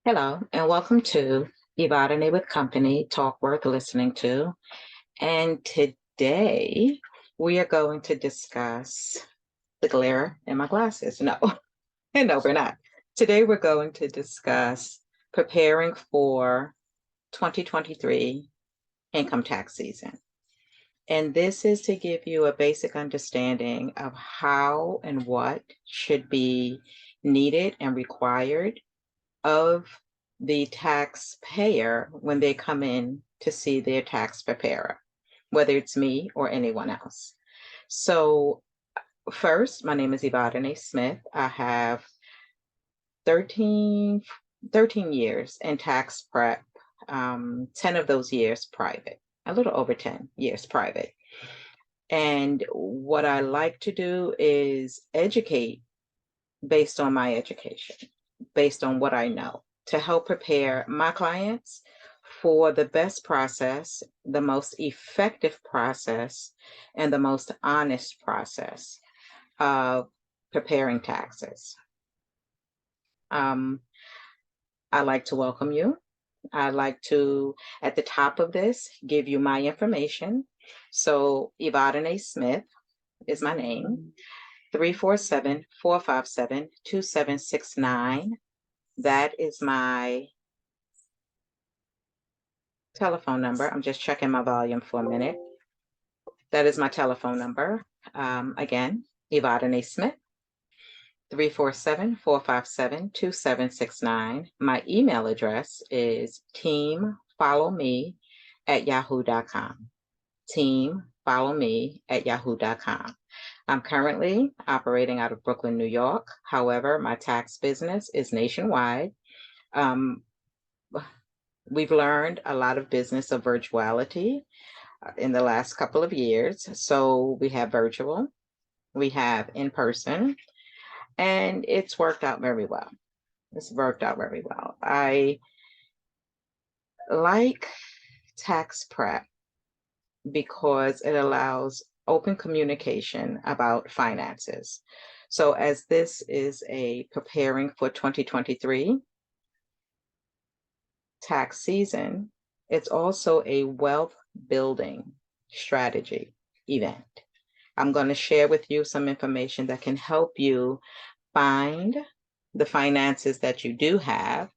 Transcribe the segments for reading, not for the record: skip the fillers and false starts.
Hello, and welcome to Ibadane with Company, Talk Worth Listening to. And today we are going to discuss the glare in my glasses. No, no, we're not. Today we're going to discuss preparing for 2023 income tax season. And this is to give you a basic understanding of how and what should be needed and required of the taxpayer when they come in to see their tax preparer, whether it's me or anyone else. So first, my name is Ibadane Smith. I have 13, 13 years in tax prep, 10 of those years private, a little over 10 years private. And what I like to do is educate based on my education, based on what I know, to help prepare my clients for the best process, the most effective process, and the most honest process of preparing taxes. I'd like to welcome you. I'd like to, at the top of this, give you my information. So Ibadane Smith is my name, 347-457-2769. That is my telephone number. I'm just checking my volume for a minute. That is my telephone number. Again, Evadane Smith, 347-457-2769. My email address is teamfollowme@yahoo.com. Teamfollowme@yahoo.com. I'm currently operating out of Brooklyn, New York. However, my tax business is nationwide. We've learned a lot of business of virtuality in the last couple of years. So we have virtual, we have in person, and it's worked out very well. It's worked out very well. I like tax prep because it allows open communication about finances. So as this is a preparing for 2023 tax season, it's also a wealth building strategy event. I'm going to share with you some information that can help you find the finances that you do have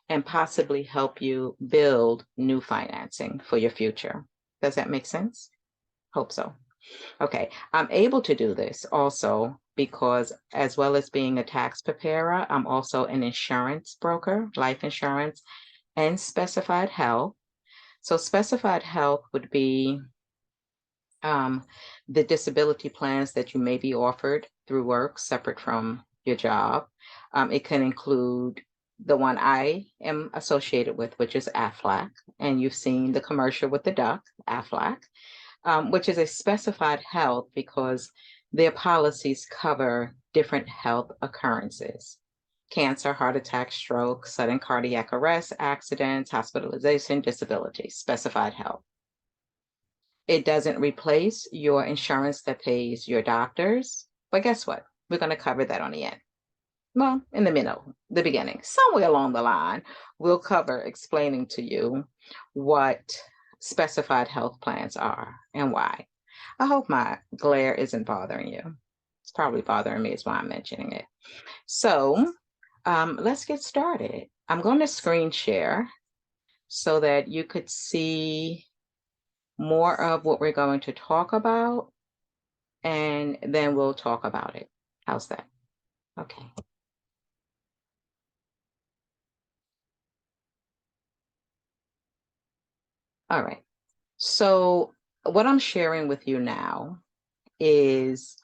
and possibly help you build new financing for your future. Does that make sense? Hope so. Okay, I'm able to do this also because as well as being a tax preparer, I'm also an insurance broker, life insurance, and specified health. So specified health would be the disability plans that you may be offered through work separate from your job. It can include the one I am associated with, which is AFLAC, and you've seen the commercial with the duck, AFLAC, which is a specified health because their policies cover different health occurrences: cancer, heart attack, stroke, sudden cardiac arrest, accidents, hospitalization, disability, specified health. It doesn't replace your insurance that pays your doctors, but guess what? We're going to cover that on the end. Well, in the middle, the beginning, somewhere along the line, we'll cover explaining to you what specified health plans are and why. I hope my glare isn't bothering you. It's probably bothering me, is why I'm mentioning it. So let's get started. I'm going to screen share so that you could see more of what we're going to talk about, and then we'll talk about it. How's that? Okay. All right. So what I'm sharing with you now is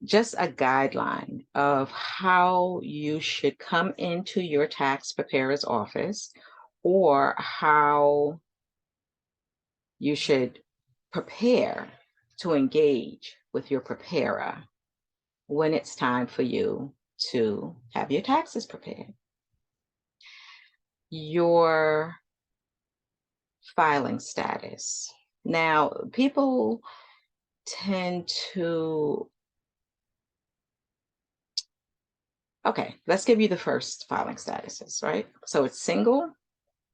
just a guideline of how you should come into your tax preparer's office, or how you should prepare to engage with your preparer when it's time for you to have your taxes prepared. Your filing status. Now, people tend to Okay, let's give you the first filing statuses, right? So it's single,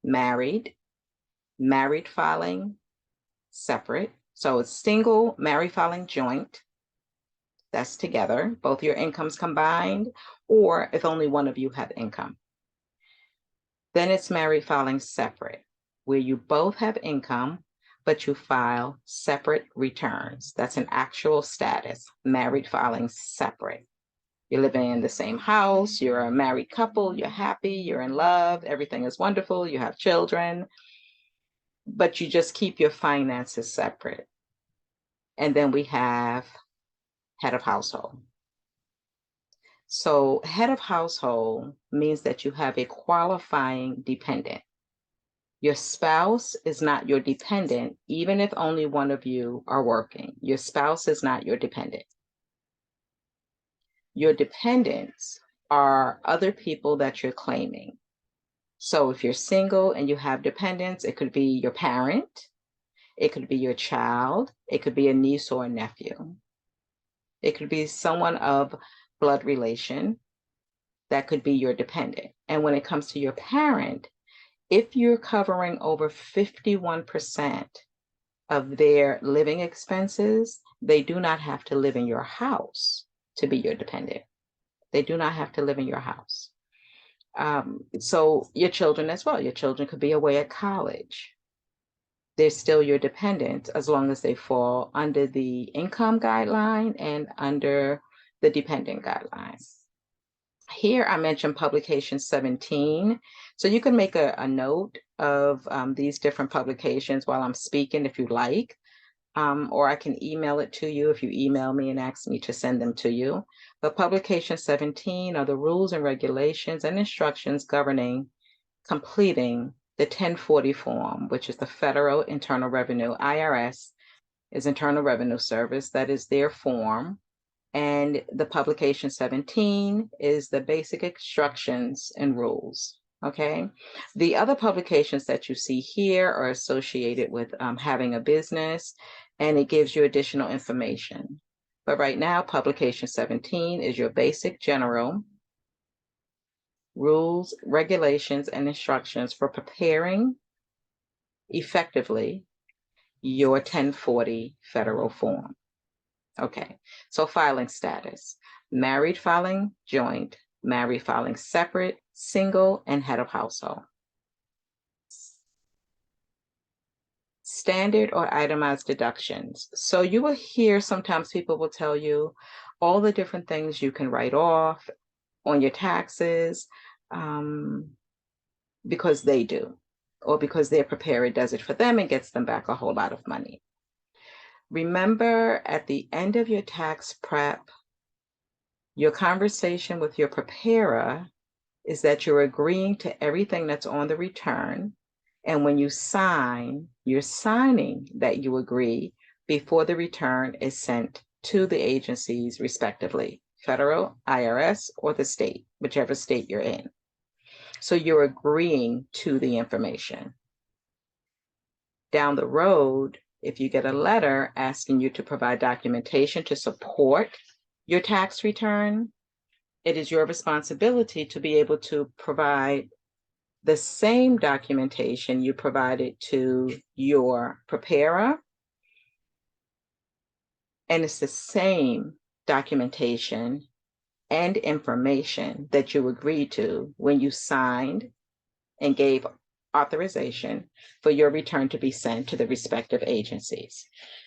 married, married filing, separate. So it's single, married filing joint. That's together, both your incomes combined, or if only one of you have income. Then it's married filing separate, where you both have income, but you file separate returns. That's an actual status, married filing separate. You're living in the same house, you're a married couple, you're happy, you're in love, everything is wonderful, you have children, but you just keep your finances separate. And then we have head of household. So head of household means that you have a qualifying dependent. Your spouse is not your dependent, even if only one of you are working. Your spouse is not your dependent. Your dependents are other people that you're claiming. So if you're single and you have dependents, it could be your parent, it could be your child, it could be a niece or a nephew. It could be someone of blood relation that could be your dependent. And when it comes to your parent, if you're covering over 51% of their living expenses, they do not have to live in your house to be your dependent. They do not have to live in your house. So your children as well. Your children could be away at college. They're still your dependent as long as they fall under the income guideline and under the dependent guidelines. Here I mentioned publication 17. So you can make a note of these different publications while I'm speaking if you like, or I can email it to you if you email me and ask me to send them to you. But publication 17 are the rules and regulations and instructions governing completing the 1040 form, which is the Federal Internal Revenue, IRS is Internal Revenue Service. That is their form. And the publication 17 is the basic instructions and rules. Okay. The other publications that you see here are associated with having a business, and it gives you additional information. But right now, publication 17 is your basic general rules, regulations, and instructions for preparing effectively your 1040 federal form. Okay, so filing status, married filing joint, married filing separate, single, and head of household. Standard or itemized deductions. So you will hear sometimes people will tell you all the different things you can write off on your taxes because they do, or because their preparer does it for them and gets them back a whole lot of money. Remember, at the end of your tax prep, your conversation with your preparer is that you're agreeing to everything that's on the return. And when you sign, you're signing that you agree before the return is sent to the agencies respectively, federal, IRS, or the state, whichever state you're in. So you're agreeing to the information. Down the road, if you get a letter asking you to provide documentation to support your tax return, it is your responsibility to be able to provide the same documentation you provided to your preparer. And it's the same documentation and information that you agreed to when you signed and gave authorization for your return to be sent to the respective agencies.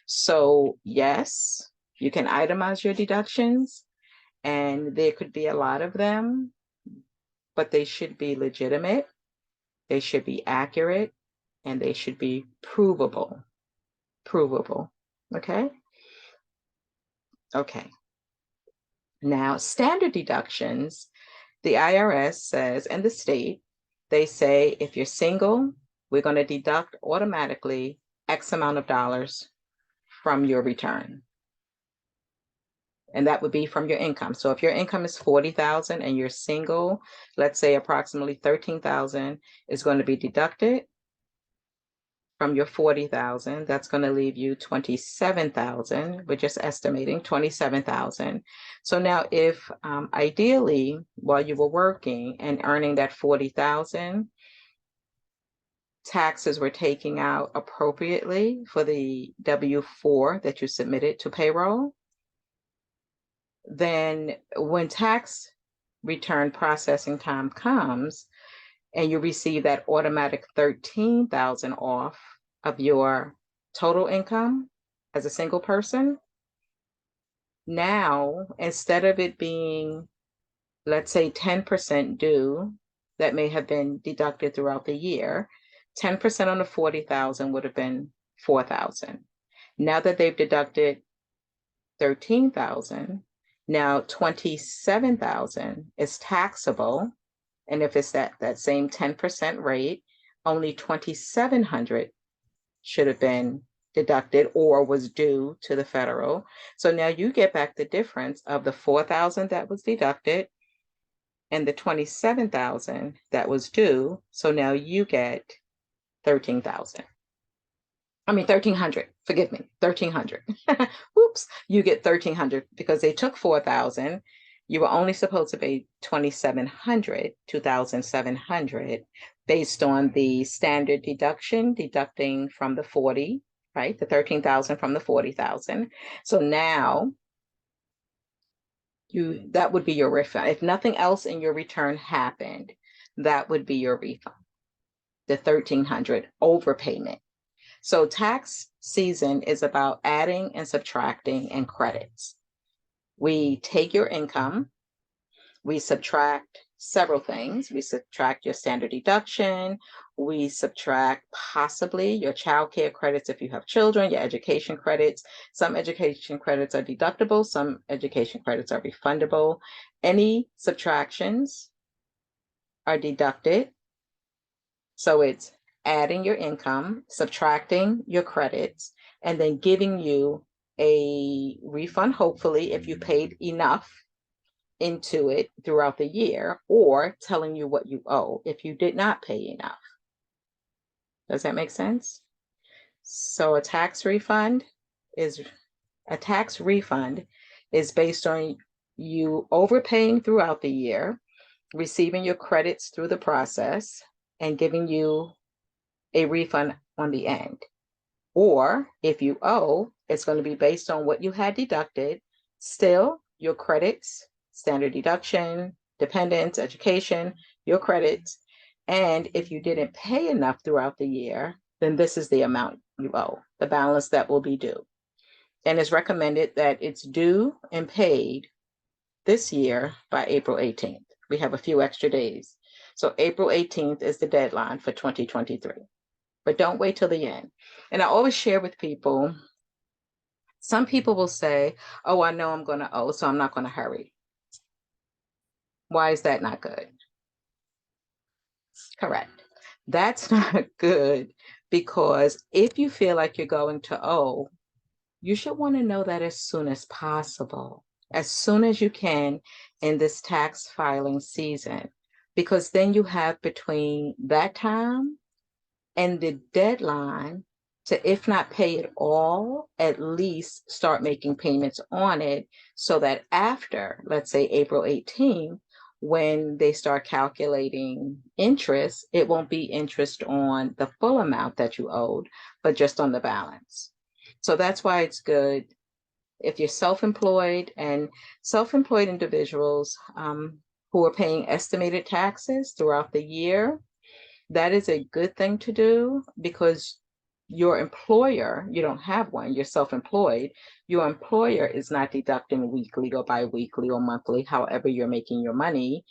So yes, you can itemize your deductions, and there could be a lot of them, but they should be legitimate, they should be accurate, and they should be provable. Okay? Okay. Now, standard deductions, the IRS says, and the state, they say if you're single, we're going to deduct automatically X amount of dollars from your return. And that would be from your income. So if your income is 40,000 and you're single, let's say approximately 13,000 is going to be deducted from your 40,000. That's going to leave you 27,000. We're just estimating 27,000. So now if ideally while you were working and earning that 40,000, taxes were taken out appropriately for the W-4 that you submitted to payroll, then when tax return processing time comes and you receive that automatic 13,000 off of your total income as a single person, now instead of it being, let's say, 10% due that may have been deducted throughout the year, 10% on the 40,000 would have been 4,000. Now that they've deducted 13,000, now 27,000 is taxable. And if it's that same 10% rate, only 2,700 should have been deducted or was due to the federal. So now you get back the difference of the 4,000 that was deducted and the 27,000 that was due. So now you get 13,000. I mean, 1,300, forgive me, 1,300. Whoops, you get 1,300 because they took 4,000. You were only supposed to pay 2,700, 2,700, based on the standard deduction, deducting from the 40, right? The 13,000 from the 40,000. So now that would be your refund. If nothing else in your return happened, that would be your refund, the 1,300 overpayment. So tax season is about adding and subtracting and credits. We take your income, we subtract several things. We subtract your standard deduction, we subtract possibly your child care credits if you have children, your education credits. Some education credits are deductible, some education credits are refundable. Any subtractions are deducted. So it's adding your income, subtracting your credits, and then giving you a refund, hopefully, if you paid enough into it throughout the year, or telling you what you owe if you did not pay enough. Does that make sense? So a tax refund is based on you overpaying throughout the year, receiving your credits through the process, and giving you a refund on the end. Or if you owe, it's going to be based on what you had deducted, still your credits, standard deduction, dependents, education, your credits. And if you didn't pay enough throughout the year, then this is the amount you owe, the balance that will be due. And it's recommended that it's due and paid this year by April 18th. We have a few extra days. So April 18th is the deadline for 2023. But don't wait till the end. And I always share with people, some people will say, oh, I know I'm going to owe, so I'm not going to hurry. Why is that not good? Correct. That's not good, because if you feel like you're going to owe, you should want to know that as soon as possible, as soon as you can in this tax filing season, because then you have between that time and the deadline to, if not pay it all, at least start making payments on it, so that after, let's say, April 18th, when they start calculating interest, it won't be interest on the full amount that you owed, but just on the balance. So that's why it's good if you're self-employed, and self-employed individuals who are paying estimated taxes throughout the year. That is a good thing to do, because your employer, you don't have one, you're self-employed, your employer is not deducting weekly or bi-weekly or monthly, however you're making your money,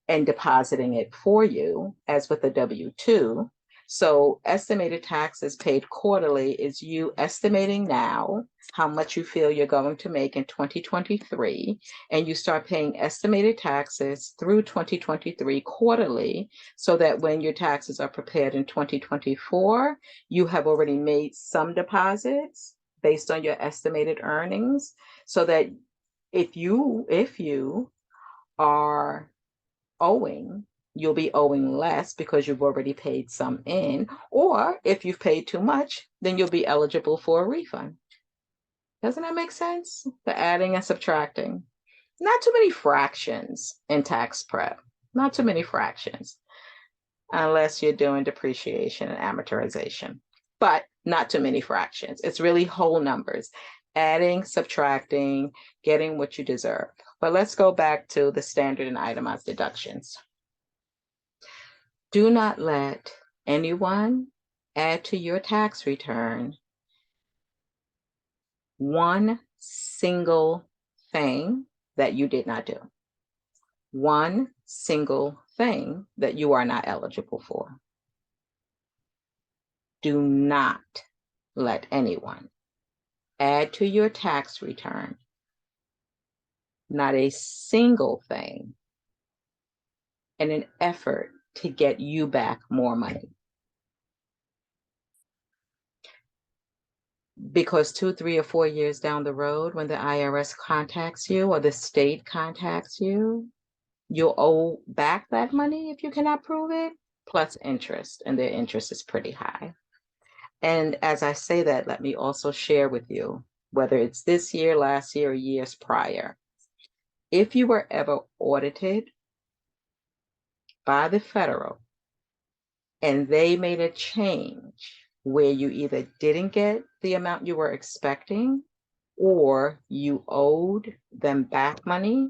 and depositing it for you as with a W-2. So estimated taxes paid quarterly is you estimating now how much you feel you're going to make in 2023, and you start paying estimated taxes through 2023 quarterly, so that when your taxes are prepared in 2024, you have already made some deposits based on your estimated earnings, so that if you are owing, you'll be owing less because you've already paid some in, or if you've paid too much, then you'll be eligible for a refund. Doesn't that make sense? The adding and subtracting. Not too many fractions in tax prep. Not too many fractions, unless you're doing depreciation and amortization, but not too many fractions. It's really whole numbers, adding, subtracting, getting what you deserve. But let's go back to the standard and itemized deductions. Do not let anyone add to your tax return one single thing that you did not do. One single thing that you are not eligible for. Do not let anyone add to your tax return not a single thing in an effort to get you back more money. Because 2, 3, or 4 years down the road, when the IRS contacts you or the state contacts you, you'll owe back that money if you cannot prove it, plus interest, and their interest is pretty high. And as I say that, let me also share with you, whether it's this year, last year, or years prior, if you were ever audited by the federal and they made a change where you either didn't get the amount you were expecting or you owed them back money,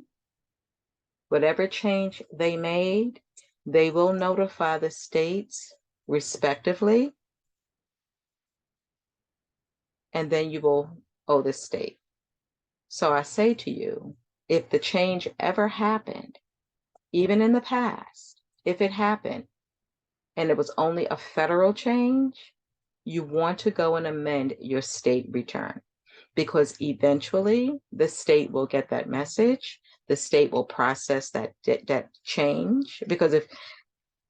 whatever change they made, they will notify the states respectively, and then you will owe the state. So I say to you, if the change ever happened, even in the past, if it happened and it was only a federal change, you want to go and amend your state return, because eventually the state will get that message. The state will process that change, because if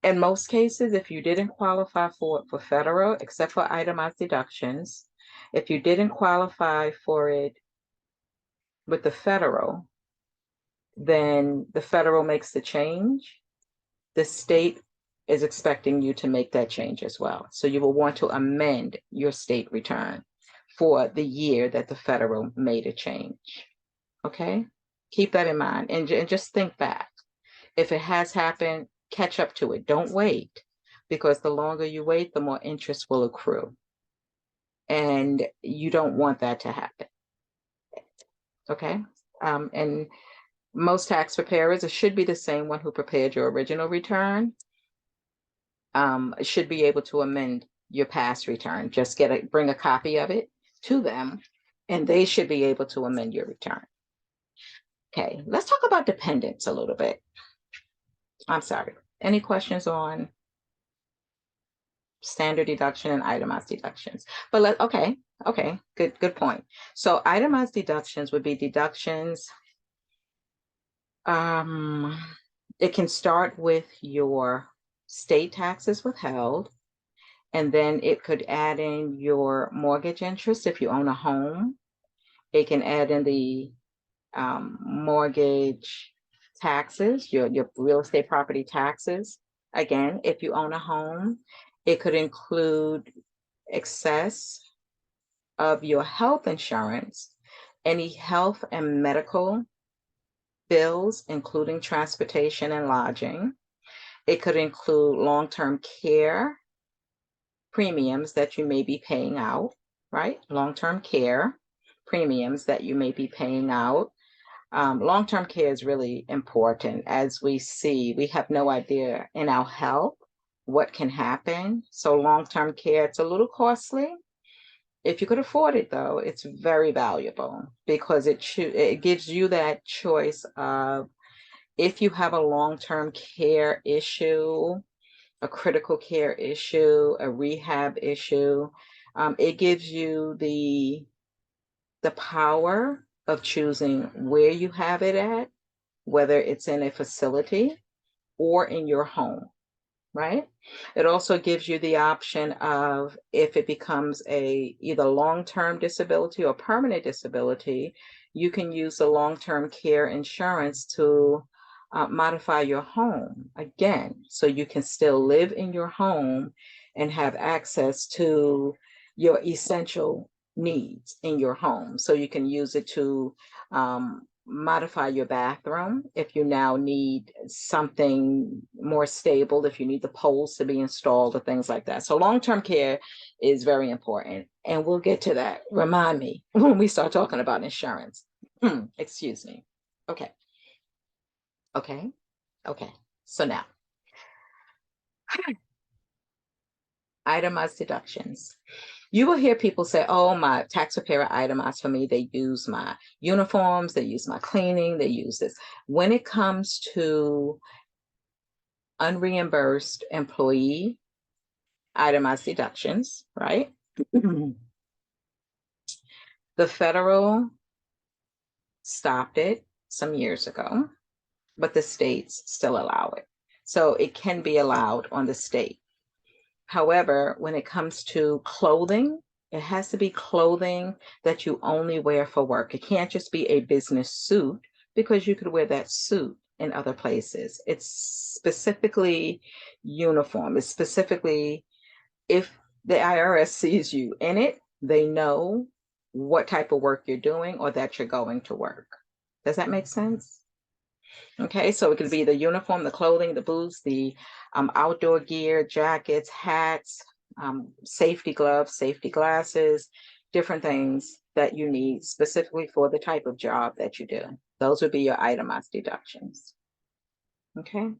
in most cases, if you didn't qualify for federal, except for itemized deductions, if you didn't qualify for it with the federal, then the federal makes the change. The state is expecting you to make that change as well. So you will want to amend your state return for the year that the federal made a change. Okay? Keep that in mind, and just think back. If it has happened, catch up to it. Don't wait, because the longer you wait, the more interest will accrue. And you don't want that to happen. Okay? And most tax preparers, it should be the same one who prepared your original return, should be able to amend your past return. Just bring a copy of it to them, and they should be able to amend your return. Okay, let's talk about dependents a little bit. I'm sorry. Any questions on standard deduction and itemized deductions? But okay, good point. So itemized deductions would be deductions. It can start with your state taxes withheld, and then it could add in your mortgage interest if you own a home. It can add in the mortgage taxes, your real estate property taxes. Again, if you own a home, it could include excess of your health insurance, any health and medical bills, including transportation and lodging. It could include long-term care premiums that you may be paying out, right? Long-term care premiums that you may be paying out. Long-term care is really important. As we see, we have no idea in our health what can happen. So long-term care, it's a little costly. If you could afford it, though, it's very valuable, because it gives you that choice of, if you have a long-term care issue, a critical care issue, a rehab issue, it gives you the power of choosing where you have it at, whether it's in a facility or in your home, right? It also gives you the option of, if it becomes either long-term disability or permanent disability, you can use the long-term care insurance to modify your home again, so you can still live in your home and have access to your essential needs in your home. So you can use it to modify your bathroom if you now need something more stable, if you need the poles to be installed or things like that. So long-term care is very important. And we'll get to that. Remind me when we start talking about insurance. Excuse me. Okay. Okay. Okay. So now, itemized deductions. You will hear people say, oh, my tax preparer itemized for me. They use my uniforms, they use my cleaning, they use this. When it comes to unreimbursed employee itemized deductions, right? The federal stopped it some years ago, but the states still allow it. So it can be allowed on the state. However, when it comes to clothing, it has to be clothing that you only wear for work. It can't just be a business suit because you could wear that suit in other places. It's specifically uniform. It's specifically, if the IRS sees you in it, they know what type of work you're doing or that you're going to work. Does that make sense? Okay, so it could be the uniform, the clothing, the boots, the outdoor gear, jackets, hats, safety gloves, safety glasses, different things that you need specifically for the type of job that you do. Those would be your itemized deductions. Okay,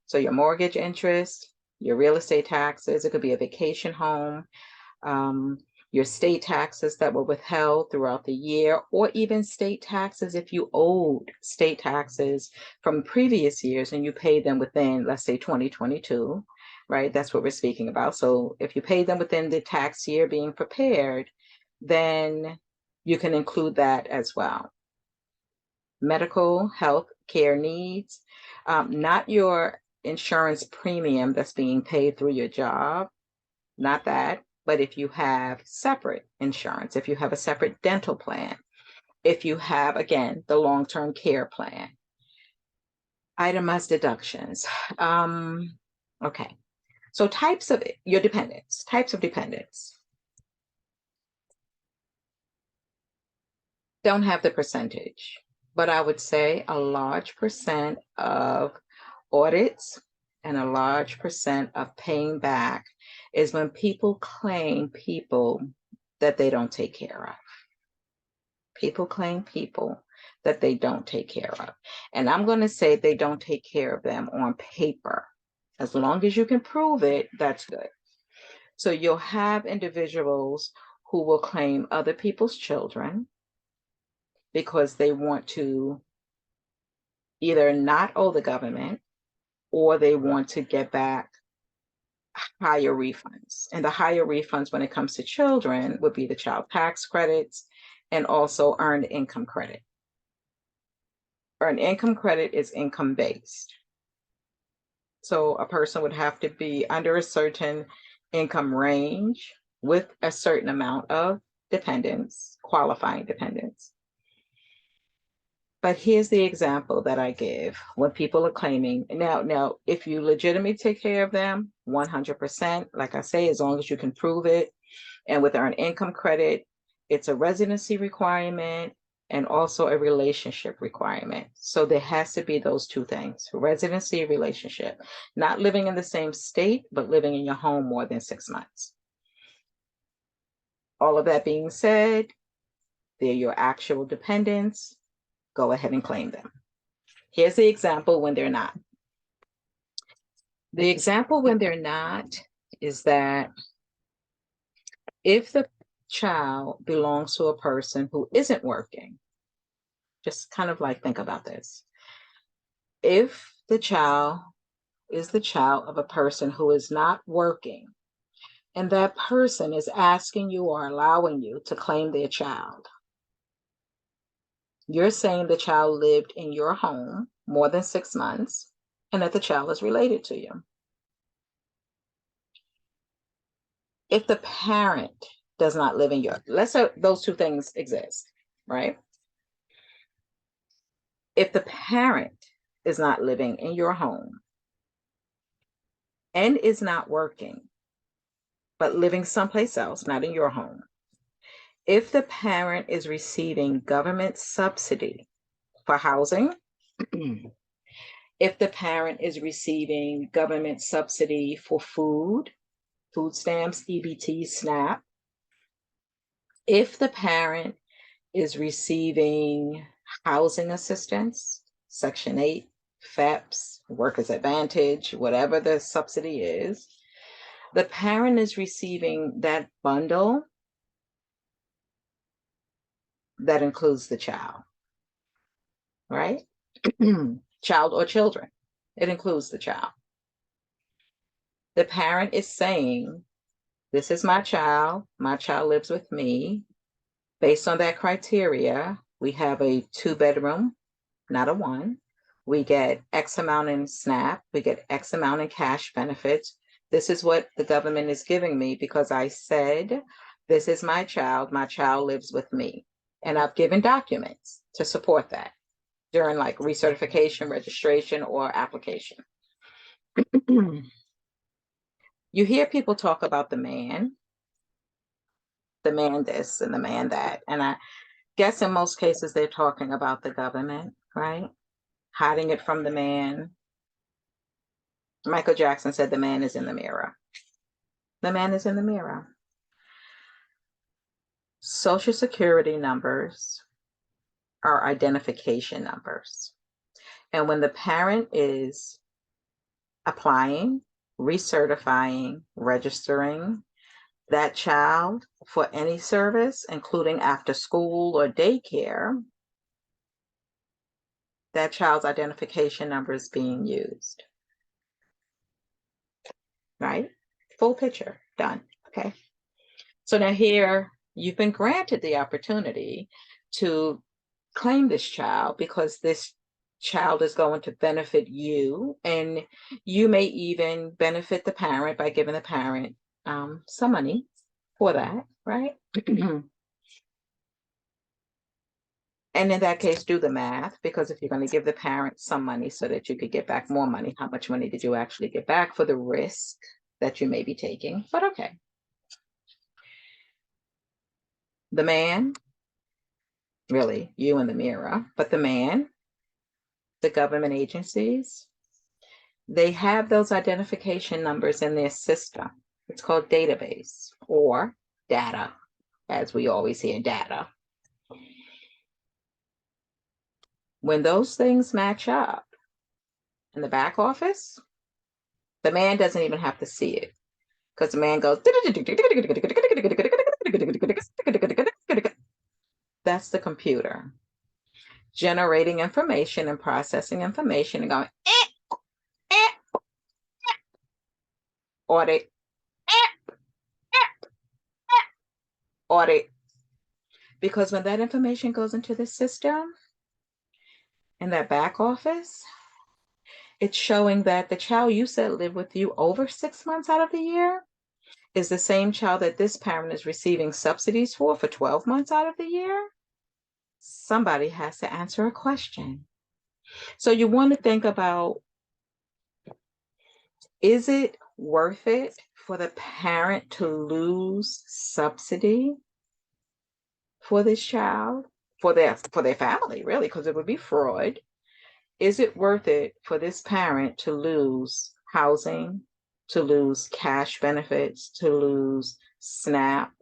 so your mortgage interest, your real estate taxes, it could be a vacation home, um, your state taxes that were withheld throughout the year, or even state taxes if you owed state taxes from previous years and you paid them within, let's say, 2022, right? That's what we're speaking about. So if you paid them within the tax year being prepared, then you can include that as well. Medical health care needs, not your insurance premium that's being paid through your job, not that, but if you have separate insurance, if you have a separate dental plan, if you have, again, the long-term care plan, itemized deductions. Okay, so types of your dependents, types of dependents. Don't have the percentage, but I would say a large percent of audits and a large percent of paying back is when people claim people that they don't take care of. People claim people that they don't take care of. And I'm going to say they don't take care of them on paper. As long as you can prove it, that's good. So you'll have individuals who will claim other people's children because they want to either not owe the government or they want to get back higher refunds. And the higher refunds when it comes to children would be the child tax credits and also earned income credit. Earned income credit is income based. So a person would have to be under a certain income range with a certain amount of dependents, qualifying dependents. But here's the example that I give when people are claiming. Now, if you legitimately take care of them, 100%, like I say, as long as you can prove it. And with earned income credit, it's a residency requirement and also a relationship requirement. So there has to be those two things, residency, relationship, not living in the same state, but living in your home more than 6 months. All of that being said, they're your actual dependents. Go ahead and claim them. Here's the example when they're not. The example when they're not is that if the child belongs to a person who isn't working, just kind of like think about this. If the child is the child of a person who is not working, and that person is asking you or allowing you to claim their child, you're saying the child lived in your home more than 6 months and that the child is related to you. If the parent does not live in your, let's say those two things exist, right? If the parent is not living in your home and is not working, but living someplace else, not in your home, if the parent is receiving government subsidy for housing, if the parent is receiving government subsidy for food, food stamps, EBT, SNAP, if the parent is receiving housing assistance, Section 8, FEPS, Workers Advantage, whatever the subsidy is, the parent is receiving that bundle that includes the child, right? Child or children. It includes the child. The parent is saying, this is my child lives with me. Based on that criteria, we have a 2-bedroom, not a 1. We get X amount in SNAP, we get X amount in cash benefits. This is what the government is giving me because I said, this is my child lives with me. And I've given documents to support that during like recertification, registration, or application. You hear people talk about the man this and the man that, and I guess in most cases they're talking about the government, right? Hiding it from the man. Michael Jackson said the man is in the mirror. The man is in the mirror. Social Security numbers are identification numbers. And when the parent is applying, recertifying, registering that child for any service, including after school or daycare, that child's identification number is being used. Right? Full picture, done. Okay. So now here, you've been granted the opportunity to claim this child because this child is going to benefit you, and you may even benefit the parent by giving the parent some money for that, right? And in that case, do the math, because if you're going to give the parent some money so that you could get back more money, how much money did you actually get back for the risk that you may be taking? But okay. The man, really, you in the mirror, but the man, the government agencies, they have those identification numbers in their system. It's called database or data, as we always hear, data. When those things match up in the back office, the man doesn't even have to see it, because the man goes, that's the computer generating information and processing information and going, audit, audit. Because when that information goes into the system, in that back office, it's showing that the child you said lived with you over 6 months out of the year is the same child that this parent is receiving subsidies for 12 months out of the year. Somebody has to answer a question. So you want to think about, is it worth it for the parent to lose subsidy for this child, for their family, really, because it would be fraud? Is it worth it for this parent to lose housing, to lose cash benefits, to lose SNAP,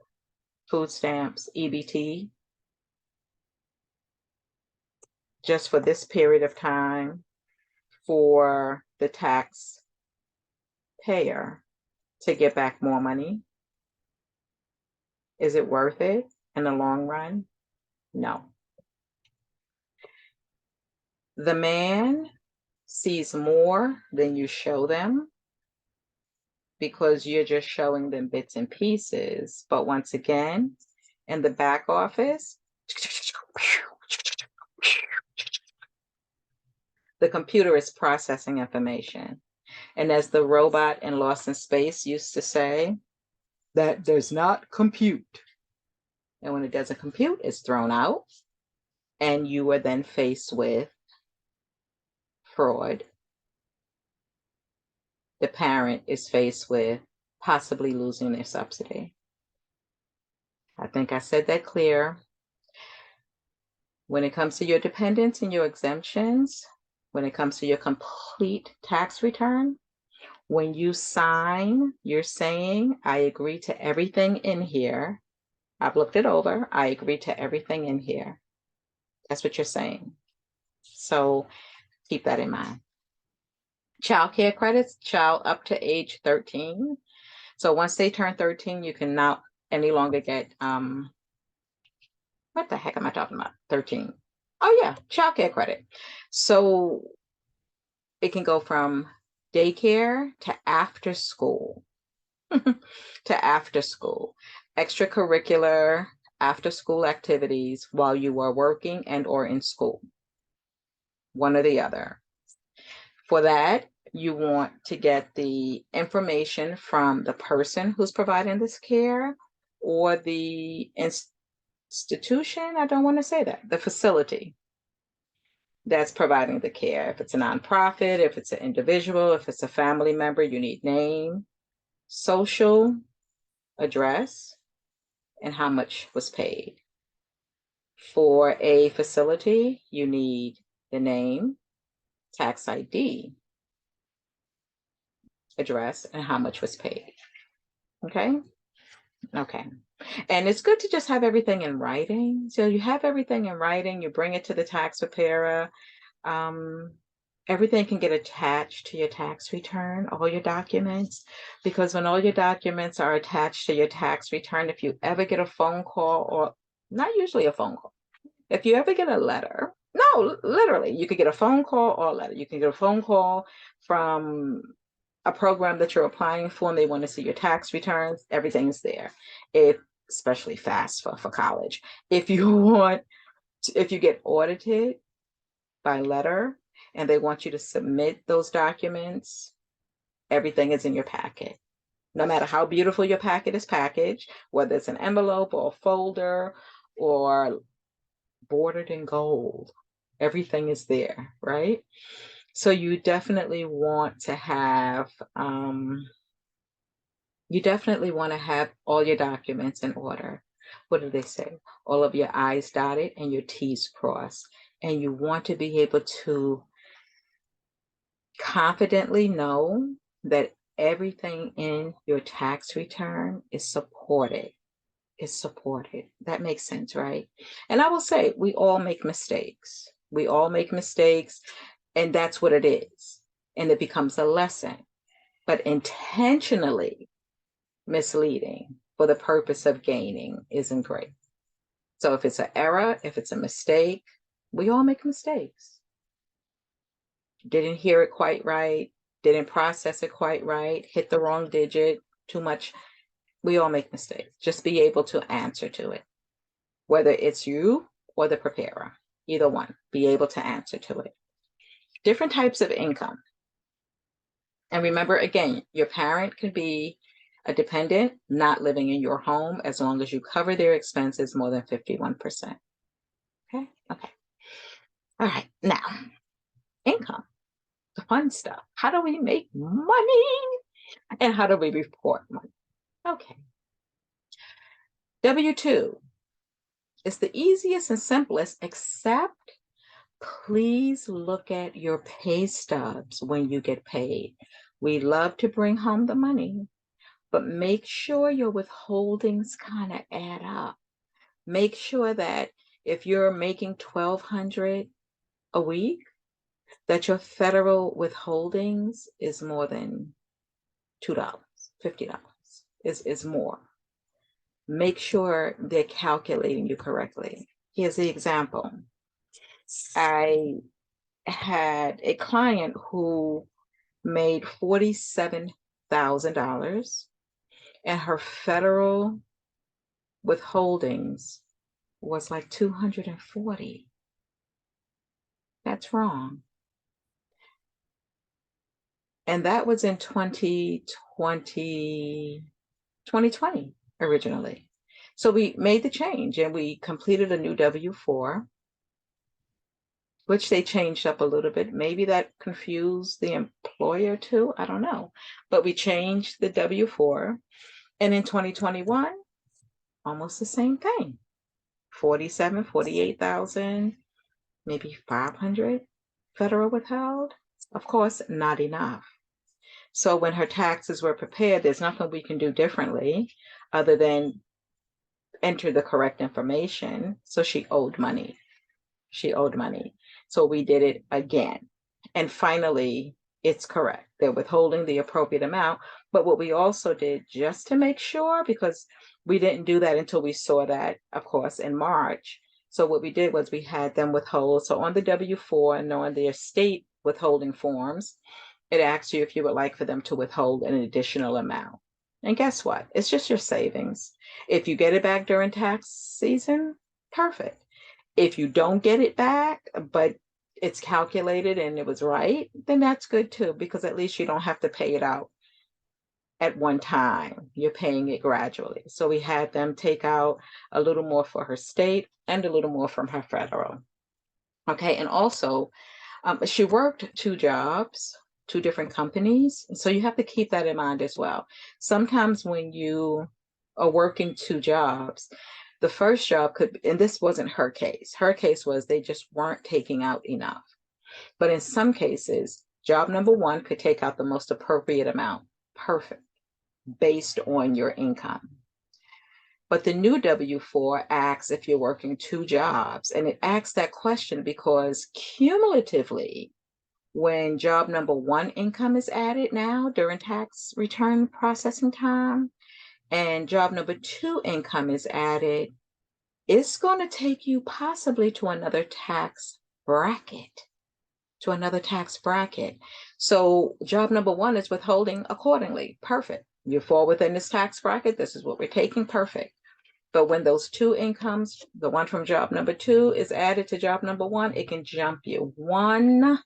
food stamps, EBT, just for this period of time for the taxpayer to get back more money? Is it worth it in the long run? No. The man sees more than you show them because you're just showing them bits and pieces. But once again, in the back office, the computer is processing information. And as the robot in Lost in Space used to say, that does not compute. And when it doesn't compute, it's thrown out. And you are then faced with fraud. The parent is faced with possibly losing their subsidy. I think I said that clear. When it comes to your dependents and your exemptions, when it comes to your complete tax return, when you sign, you're saying, I agree to everything in here. I've looked it over. I agree to everything in here. That's what you're saying. So keep that in mind. Child care credits, child up to age 13. So once they turn 13, you can not any longer get, what the heck am I talking about? 13. Oh yeah, child care credit. So it can go from daycare to after school, to after school, extracurricular after school activities while you are working and or in school, one or the other. For that, you want to get the information from the person who's providing this care or the institution. I don't want to say that, the facility that's providing the care. If it's a nonprofit, if it's an individual, if it's a family member, you need name, social, address, and how much was paid. For a facility, you need the name, tax ID, address, and how much was paid. Okay? Okay. And it's good to just have everything in writing. So you have everything in writing, you bring it to the tax preparer. Everything can get attached to your tax return, all your documents, because when all your documents are attached to your tax return, if you ever get a phone call, or not usually a phone call, if you ever get a letter, no, literally, you could get a phone call or a letter. You can get a phone call from a program that you're applying for and they want to see your tax returns, everything's there. If especially FAFSA for college. If you get audited by letter and they want you to submit those documents, everything is in your packet. No matter how beautiful your packet is packaged, whether it's an envelope or a folder or bordered in gold, everything is there, right? So you definitely want to have all your documents in order. What do they say? All of your I's dotted and your T's crossed. And you want to be able to confidently know that everything in your tax return is supported. That makes sense, right? And I will say, we all make mistakes. We all make mistakes, and that's what it is. And it becomes a lesson. But intentionally misleading for the purpose of gaining isn't great. So if it's an error, if it's a mistake, we all make mistakes. Didn't hear it quite right, didn't process it quite right, hit the wrong digit, too much. We all make mistakes. Just be able to answer to it. Whether it's you or the preparer, either one, be able to answer to it. Different types of income. And remember, again, your parent can be a dependent not living in your home as long as you cover their expenses more than 51%. Okay. All right. Now, income, the fun stuff. How do we make money and how do we report money? Okay. W-2 is the easiest and simplest, except please look at your pay stubs when you get paid. We love to bring home the money, but make sure your withholdings kind of add up. Make sure that if you're making $1,200 a week, that your federal withholdings is more than $2, $50 is more. Make sure they're calculating you correctly. Here's the example. I had a client who made $47,000 and her federal withholdings was like 240. That's wrong. And that was in 2020 originally. So we made the change and we completed a new W-4, which they changed up a little bit. Maybe that confused the employer too. I don't know. But we changed the W-4. And in 2021, almost the same thing. 48,000 maybe 500 federal withheld. Of course, not enough. So when her taxes were prepared, there's nothing we can do differently other than enter the correct information. So she owed money. She owed money. So we did it again. And finally, it's correct. They're withholding the appropriate amount. But what we also did, just to make sure, because we didn't do that until we saw that, of course, in March. So what we did was we had them withhold. So on the W-4 and on their state withholding forms, it asks you if you would like for them to withhold an additional amount. And guess what? It's just your savings. If you get it back during tax season, perfect. If you don't get it back, but it's calculated and it was right, then that's good too, because at least you don't have to pay it out at one time. You're paying it gradually. So we had them take out a little more for her state and a little more from her federal. Okay, and also she worked 2 jobs, 2 different companies. So you have to keep that in mind as well. Sometimes when you are working 2 jobs, the first job could, and this wasn't her case. Her case was they just weren't taking out enough. But in some cases, job number 1 could take out the most appropriate amount. Perfect. Based on your income. But the new W-4 asks if you're working 2 jobs. And it asks that question because cumulatively, when job number 1 income is added now during tax return processing time, and job number 2 income is added, it's going to take you possibly to another tax bracket. So job number 1 is withholding accordingly. Perfect. You fall within this tax bracket. This is what we're taking. Perfect. But when those 2 incomes, the one from job number 2 is added to job number 1, it can jump you not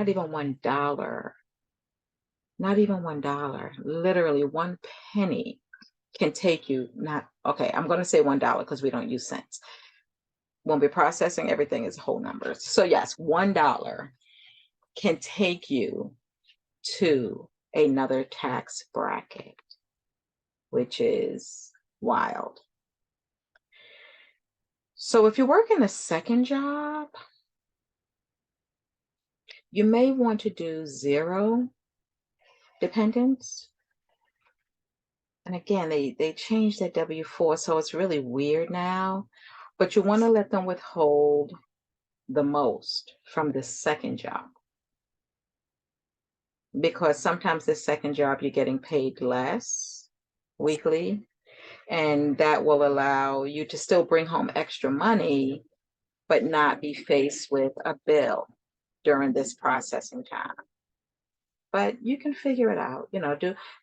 even $1, not even $1, literally 1 penny can take you, not, okay, I'm going to say $1 because we don't use cents. When we're processing, everything is whole numbers. So yes, $1 can take you to another tax bracket, which is wild. So if you're working a second job, you may want to do 0 dependents. And again, they changed that W-4, so it's really weird now. But you want to let them withhold the most from the second job. Because sometimes the second job you're getting paid less weekly, and that will allow you to still bring home extra money, but not be faced with a bill during this processing time. But you can figure it out,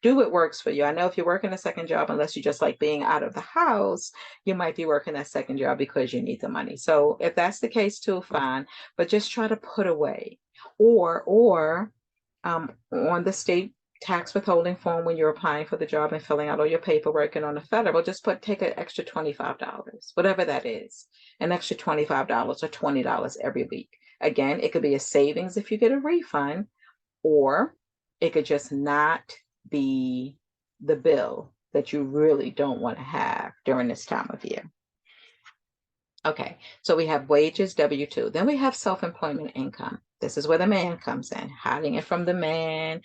do what works for you. I know if you're working a second job, unless you just like being out of the house, you might be working that second job because you need the money. So if that's the case too, fine, but just try to put away or on the state tax withholding form when you're applying for the job and filling out all your paperwork, and on the federal, just take an extra $25, whatever that is, an extra $25 or $20 every week. Again, it could be a savings if you get a refund, or it could just not be the bill that you really don't want to have during this time of year. Okay, so we have wages, W-2. Then we have self-employment income. This is where the man comes in, hiding it from the man,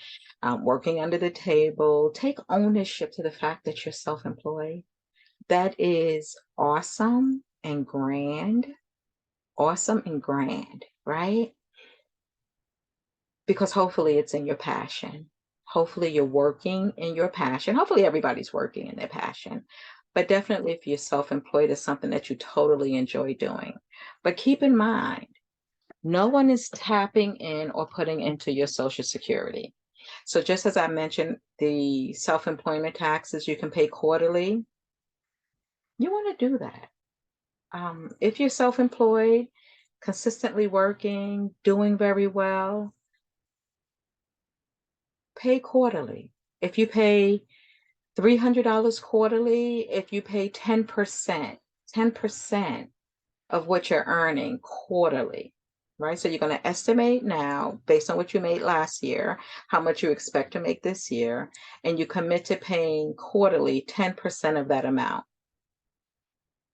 working under the table. Take ownership to the fact that you're self-employed. That is awesome and grand. Awesome and grand, right? Because hopefully it's in your passion. Hopefully you're working in your passion. Hopefully everybody's working in their passion. But definitely if you're self-employed, it's something that you totally enjoy doing. But keep in mind, no one is tapping in or putting into your Social Security. So just as I mentioned, the self-employment taxes you can pay quarterly, you want to do that. If you're self-employed, consistently working, doing very well, pay quarterly. If you pay $300 quarterly, if you pay 10% of what you're earning quarterly, right? So you're going to estimate now, based on what you made last year, how much you expect to make this year, and you commit to paying quarterly 10% of that amount.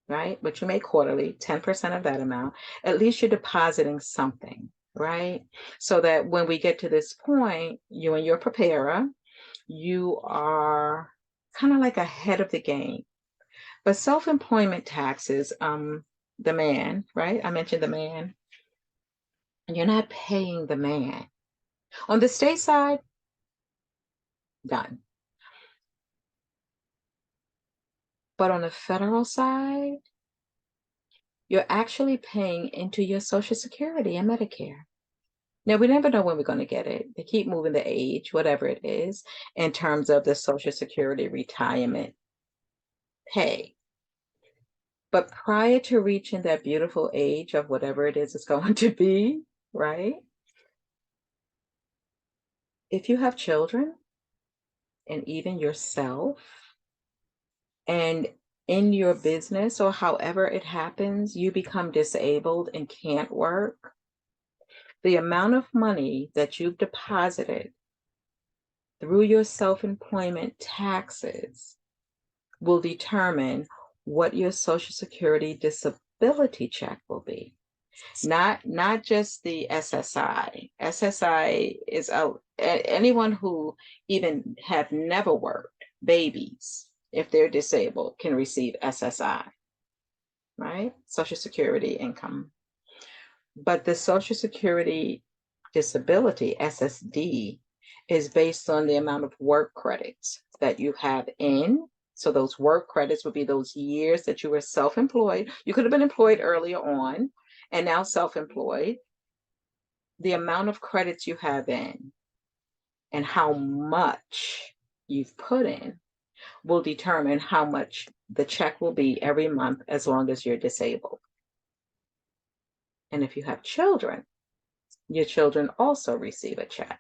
right? But you make quarterly, 10% of that amount. At least you're depositing something, right? So that when we get to this point, you and your preparer, you are kind of like ahead of the game. But self-employment taxes, the man, right? I mentioned the man. You're not paying the man. On the state side, done. But on the federal side, you're actually paying into your Social Security and Medicare. Now, we never know when we're going to get it. They keep moving the age, whatever it is, in terms of the Social Security retirement pay. But prior to reaching that beautiful age of whatever it is it's going to be, right? If you have children and even yourself, and in your business or however it happens, you become disabled and can't work, the amount of money that you've deposited through your self-employment taxes will determine what your Social Security disability check will be. Not just the SSI. SSI is anyone who even have never worked, babies, if they're disabled, can receive SSI, right? Social Security income. But the Social Security disability, SSD, is based on the amount of work credits that you have in. So those work credits would be those years that you were self-employed. You could have been employed earlier on and now self-employed. The amount of credits you have in and how much you've put in will determine how much the check will be every month as long as you're disabled. And if you have children, your children also receive a check.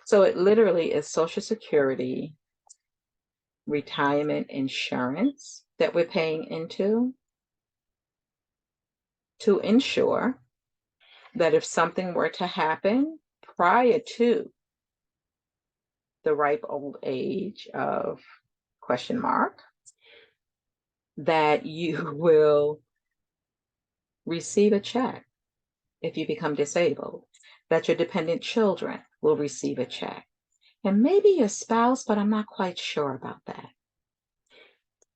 So it literally is Social Security, retirement insurance that we're paying into to ensure that if something were to happen prior to the ripe old age of question mark, that you will receive a check if you become disabled, that your dependent children will receive a check, and maybe your spouse, but I'm not quite sure about that.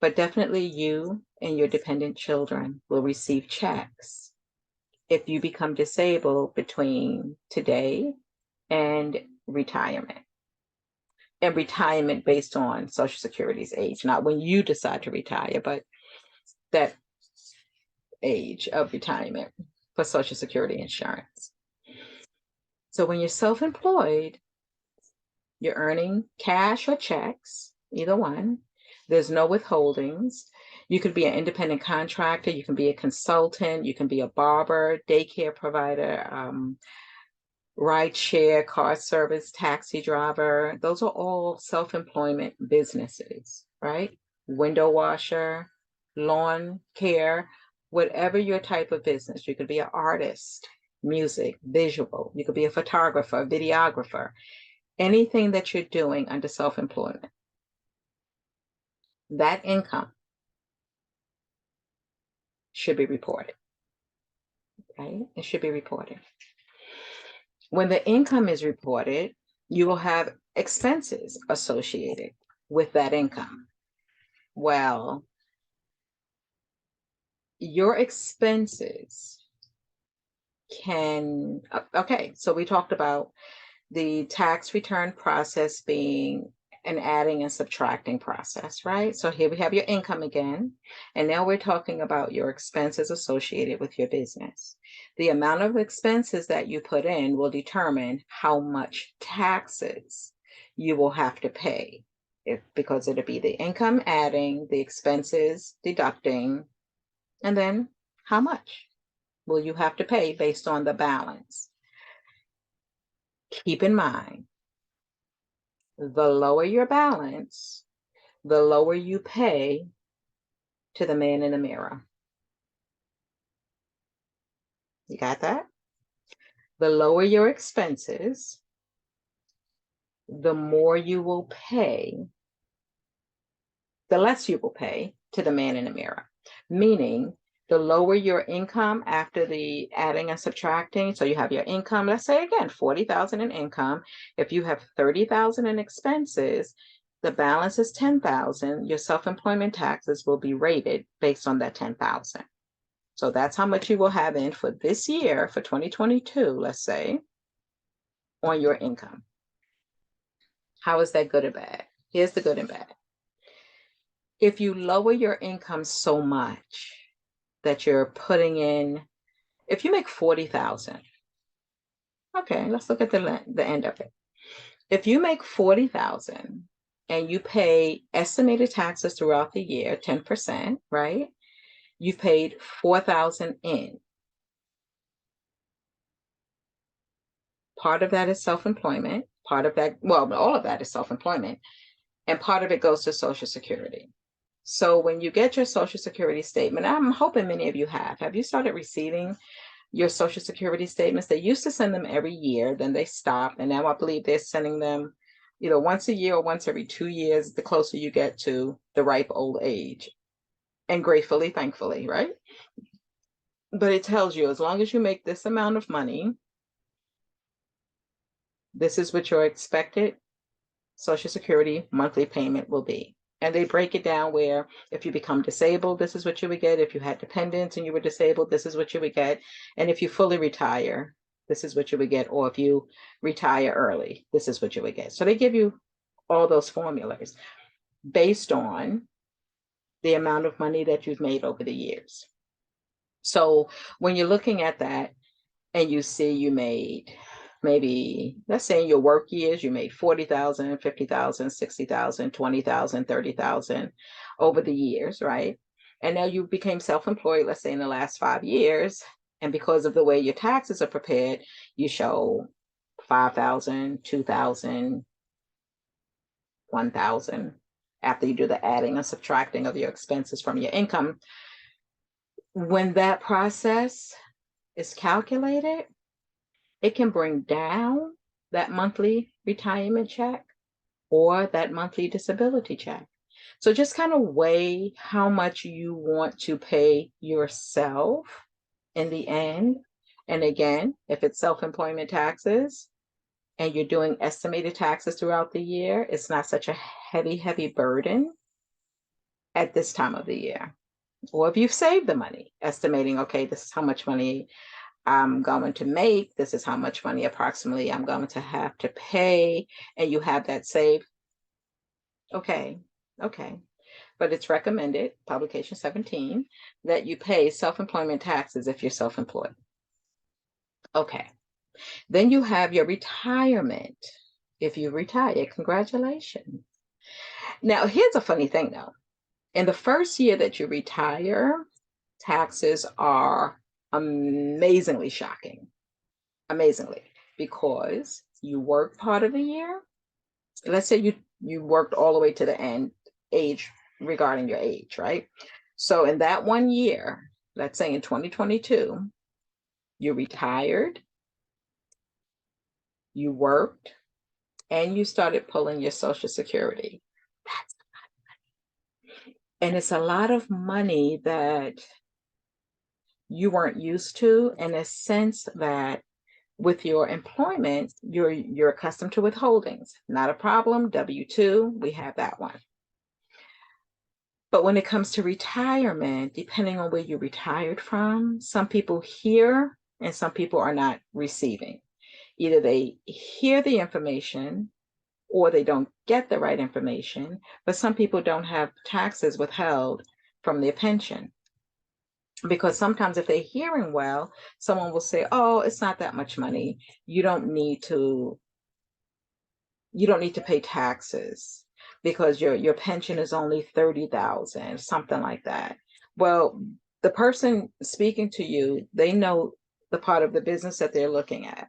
But definitely you and your dependent children will receive checks if you become disabled between today and retirement. And retirement based on Social Security's age, not when you decide to retire, but that age of retirement for Social Security insurance. So when you're self-employed, you're earning cash or checks, either one. There's no withholdings. You could be an independent contractor, you can be a consultant, you can be a barber, daycare provider, ride share, car service, taxi driver. Those are all self-employment businesses, right? Window washer, lawn care, whatever your type of business. You could be an artist, music, visual. You could be a photographer, videographer, anything that you're doing under self-employment. That income should be reported, okay? It should be reported. When the income is reported, you will have expenses associated with that income. Well, your expenses can, okay, so we talked about the tax return process being an adding and subtracting process, right? So here we have your income again, and now we're talking about your expenses associated with your business. The amount of expenses that you put in will determine how much taxes you will have to pay, because it'll be the income adding, the expenses deducting, and then how much will you have to pay based on the balance. Keep in mind, the lower your balance, the lower you pay to the man in the mirror. You got that? The lower your expenses, the more you will pay, the less you will pay to the man in the mirror. meaning the lower your income after the adding and subtracting. So you have your income, let's say again, 40,000 in income. If you have 30,000 in expenses, the balance is 10,000. Your self-employment taxes will be rated based on that 10,000. So that's how much you will have in for this year, for 2022, let's say, on your income. How is that good or bad? Here's the good and bad. If you lower your income so much that you're putting in, if you make 40,000, okay, let's look at the end of it. If you make 40,000 and you pay estimated taxes throughout the year, 10%, right? You've paid 4,000 in. Part of that is self-employment. Part of that, well, all of that is self-employment. And part of it goes to Social Security. So when you get your Social Security statement, I'm hoping many of you have. Have you started receiving your Social Security statements? They used to send them every year, then they stopped. And now I believe they're sending them either once a year or once every 2 years, the closer you get to the ripe old age. And gratefully, thankfully, right? But it tells you, as long as you make this amount of money, this is what your expected Social Security monthly payment will be. And they break it down where if you become disabled, this is what you would get. If you had dependents and you were disabled, this is what you would get. And if you fully retire, this is what you would get. Or if you retire early, this is what you would get. So they give you all those formulas based on the amount of money that you've made over the years. So when you're looking at that and you see you made, maybe, let's say in your work years, you made 40,000, 50,000, 60,000, 20,000, 30,000 over the years, right? And now you became self-employed, let's say in the last 5 years. And because of the way your taxes are prepared, you show 5,000, 2,000, 1,000 after you do the adding and subtracting of your expenses from your income. When that process is calculated, it can bring down that monthly retirement check or that monthly disability check. So just kind of weigh how much you want to pay yourself in the end. And again, if it's self-employment taxes and you're doing estimated taxes throughout the year, it's not such a heavy, heavy burden at this time of the year. Or if you've saved the money, estimating, okay, this is how much money I'm going to make, this is how much money approximately I'm going to have to pay, and you have that saved. Okay. But it's recommended, publication 17, that you pay self-employment taxes if you're self-employed. Okay. Then you have your retirement. If you retire, congratulations. Now, here's a funny thing though. In the first year that you retire, taxes are amazingly shocking. Amazingly, because you work part of the year. Let's say you worked all the way to the end age regarding your age, right? So in that 1 year, let's say in 2022, you retired, you worked, and you started pulling your Social Security. That's a lot of money. And it's a lot of money that you weren't used to, in a sense that with your employment, you're accustomed to withholdings. Not a problem. W-2, we have that one. But when it comes to retirement, depending on where you retired from, some people hear and some people are not receiving. Either they hear the information or they don't get the right information, but some people don't have taxes withheld from their pension. Because sometimes if they're hearing well, someone will say, oh, it's not that much money. You don't need to pay taxes because your pension is only 30,000, something like that. Well, the person speaking to you, they know the part of the business that they're looking at,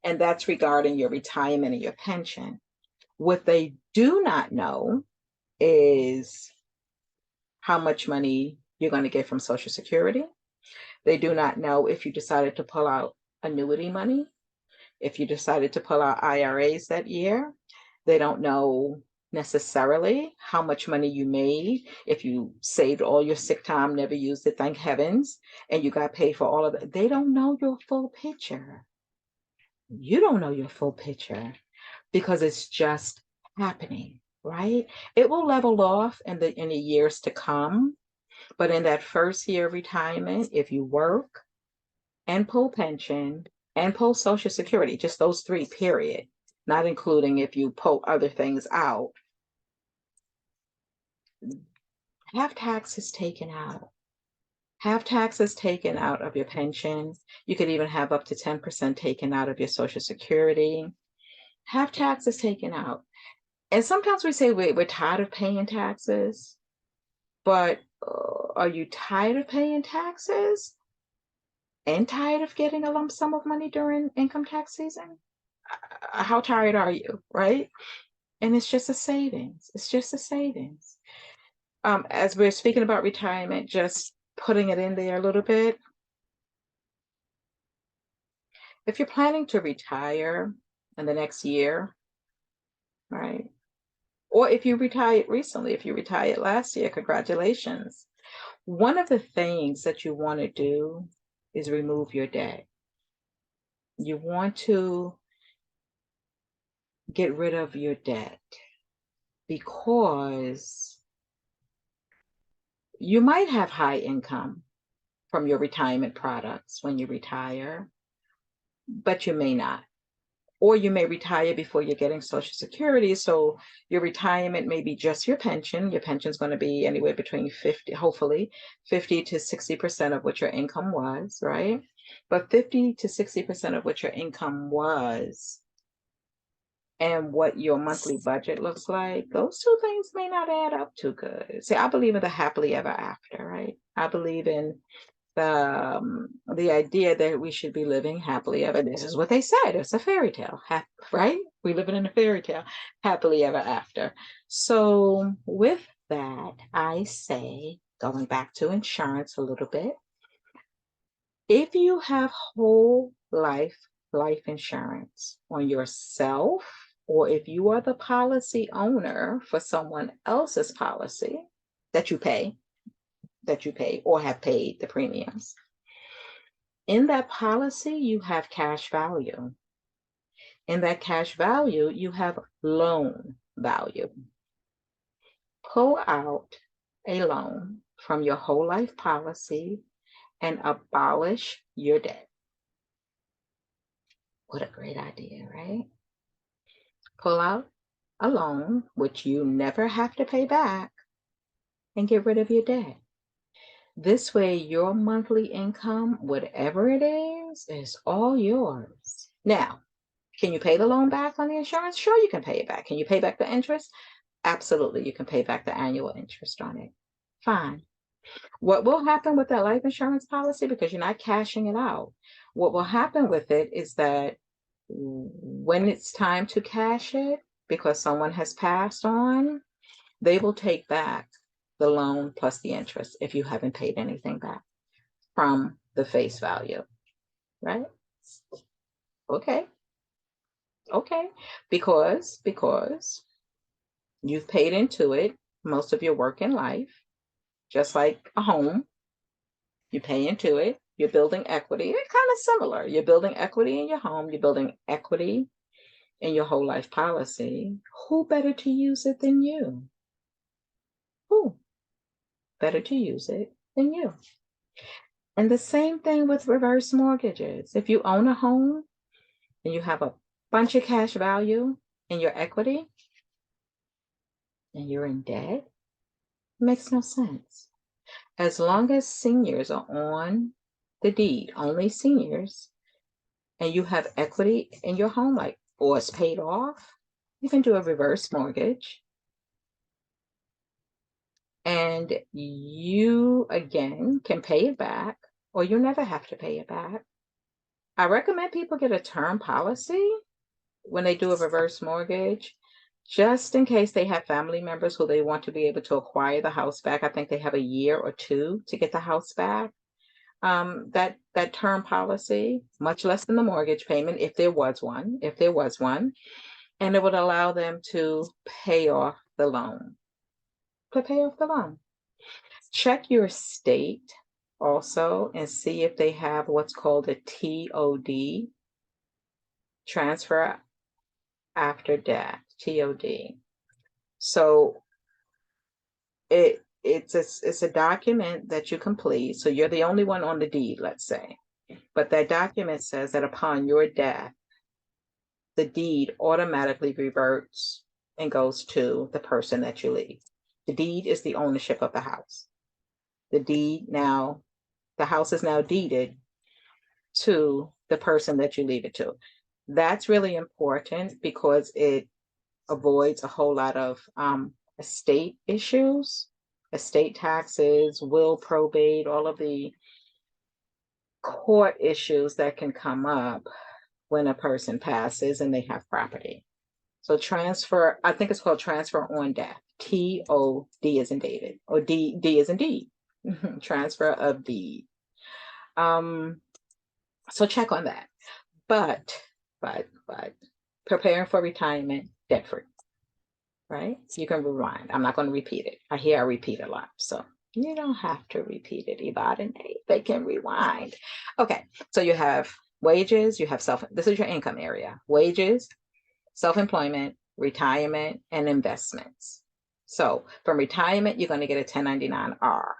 and that's regarding your retirement and your pension. What they do not know is how much money you're going to get from Social Security. They do not know if you decided to pull out annuity money, if you decided to pull out IRAs that year. They don't know necessarily how much money you made. If you saved all your sick time, never used it, thank heavens, and you got paid for all of it, they don't know your full picture. You don't know your full picture because it's just happening, right? It will level off in the years to come, but in that first year of retirement, if you work and pull pension and pull Social Security, just those three, period, not including if you pull other things out, have taxes taken out. Have taxes taken out of your pension. You could even have up to 10% taken out of your Social Security. Have taxes taken out. And sometimes we say we're tired of paying taxes, but are you tired of paying taxes and tired of getting a lump sum of money during income tax season? How tired are you, right? And it's just a savings. It's just a savings. As we're speaking about retirement, just putting it in there a little bit. If you're planning to retire in the next year, right? Or if you retired recently, if you retired last year, congratulations. One of the things that you want to do is remove your debt. You want to get rid of your debt because you might have high income from your retirement products when you retire, but you may not. Or you may retire before you're getting Social Security. So your retirement may be just your pension. Your pension is going to be anywhere between 50, hopefully 50 to 60% of what your income was, right? But 50 to 60% of what your income was and what your monthly budget looks like, those two things may not add up too good. See, I believe in the happily ever after, right? I believe in the idea that we should be living happily ever. This is what they said. It's a fairy tale, right? We living in a fairy tale, happily ever after. So with that, I say, going back to insurance a little bit, if you have whole life insurance on yourself, or if you are the policy owner for someone else's policy that you pay, or have paid the premiums, in that policy, you have cash value. In that cash value, you have loan value. Pull out a loan from your whole life policy and abolish your debt. What a great idea, right? Pull out a loan, which you never have to pay back, and get rid of your debt. This way, your monthly income, whatever it is all yours. Now, can you pay the loan back on the insurance? Sure, you can pay it back. Can you pay back the interest? Absolutely, you can pay back the annual interest on it. Fine. What will happen with that life insurance policy, because you're not cashing it out, what will happen with it is that when it's time to cash it, because someone has passed on, they will take back the loan plus the interest if you haven't paid anything back from the face value, right? Okay. Okay, because you've paid into it most of your working life, just like a home. You pay into it, you're building equity. It's kind of similar. You're building equity in your home, you're building equity in your whole life policy. Who better to use it than you? Who better to use it than you? And the same thing with reverse mortgages. If you own a home and you have a bunch of cash value in your equity and you're in debt, it makes no sense. As long as seniors are on the deed, only seniors, and you have equity in your home, like, or it's paid off, you can do a reverse mortgage. And you, again, can pay it back, or you never have to pay it back. I recommend people get a term policy when they do a reverse mortgage, just in case they have family members who they want to be able to acquire the house back. I think they have a year or two to get the house back. That term policy, much less than the mortgage payment, if there was one, and it would allow them to pay off the loan. To pay off the loan. Check your state also and see if they have what's called a TOD, transfer after death, TOD. So it's a document that you complete. So you're the only one on the deed, let's say. But that document says that upon your death, the deed automatically reverts and goes to the person that you leave. The deed is the ownership of the house. The house is now deeded to the person that you leave it to. That's really important because it avoids a whole lot of estate issues, estate taxes, will probate, all of the court issues that can come up when a person passes and they have property. So transfer, I think it's called transfer on death. TOD is in David, or D is in deed. Transfer of deed. So check on that. But preparing for retirement, debt free, right? You can rewind. I'm not going to repeat it. I hear I repeat a lot, so you don't have to repeat it. Yvonne and Nate, they can rewind. Okay, so you have wages, you have this is your income area: wages, self-employment, retirement, and investments. So from retirement, you're going to get a 1099-R.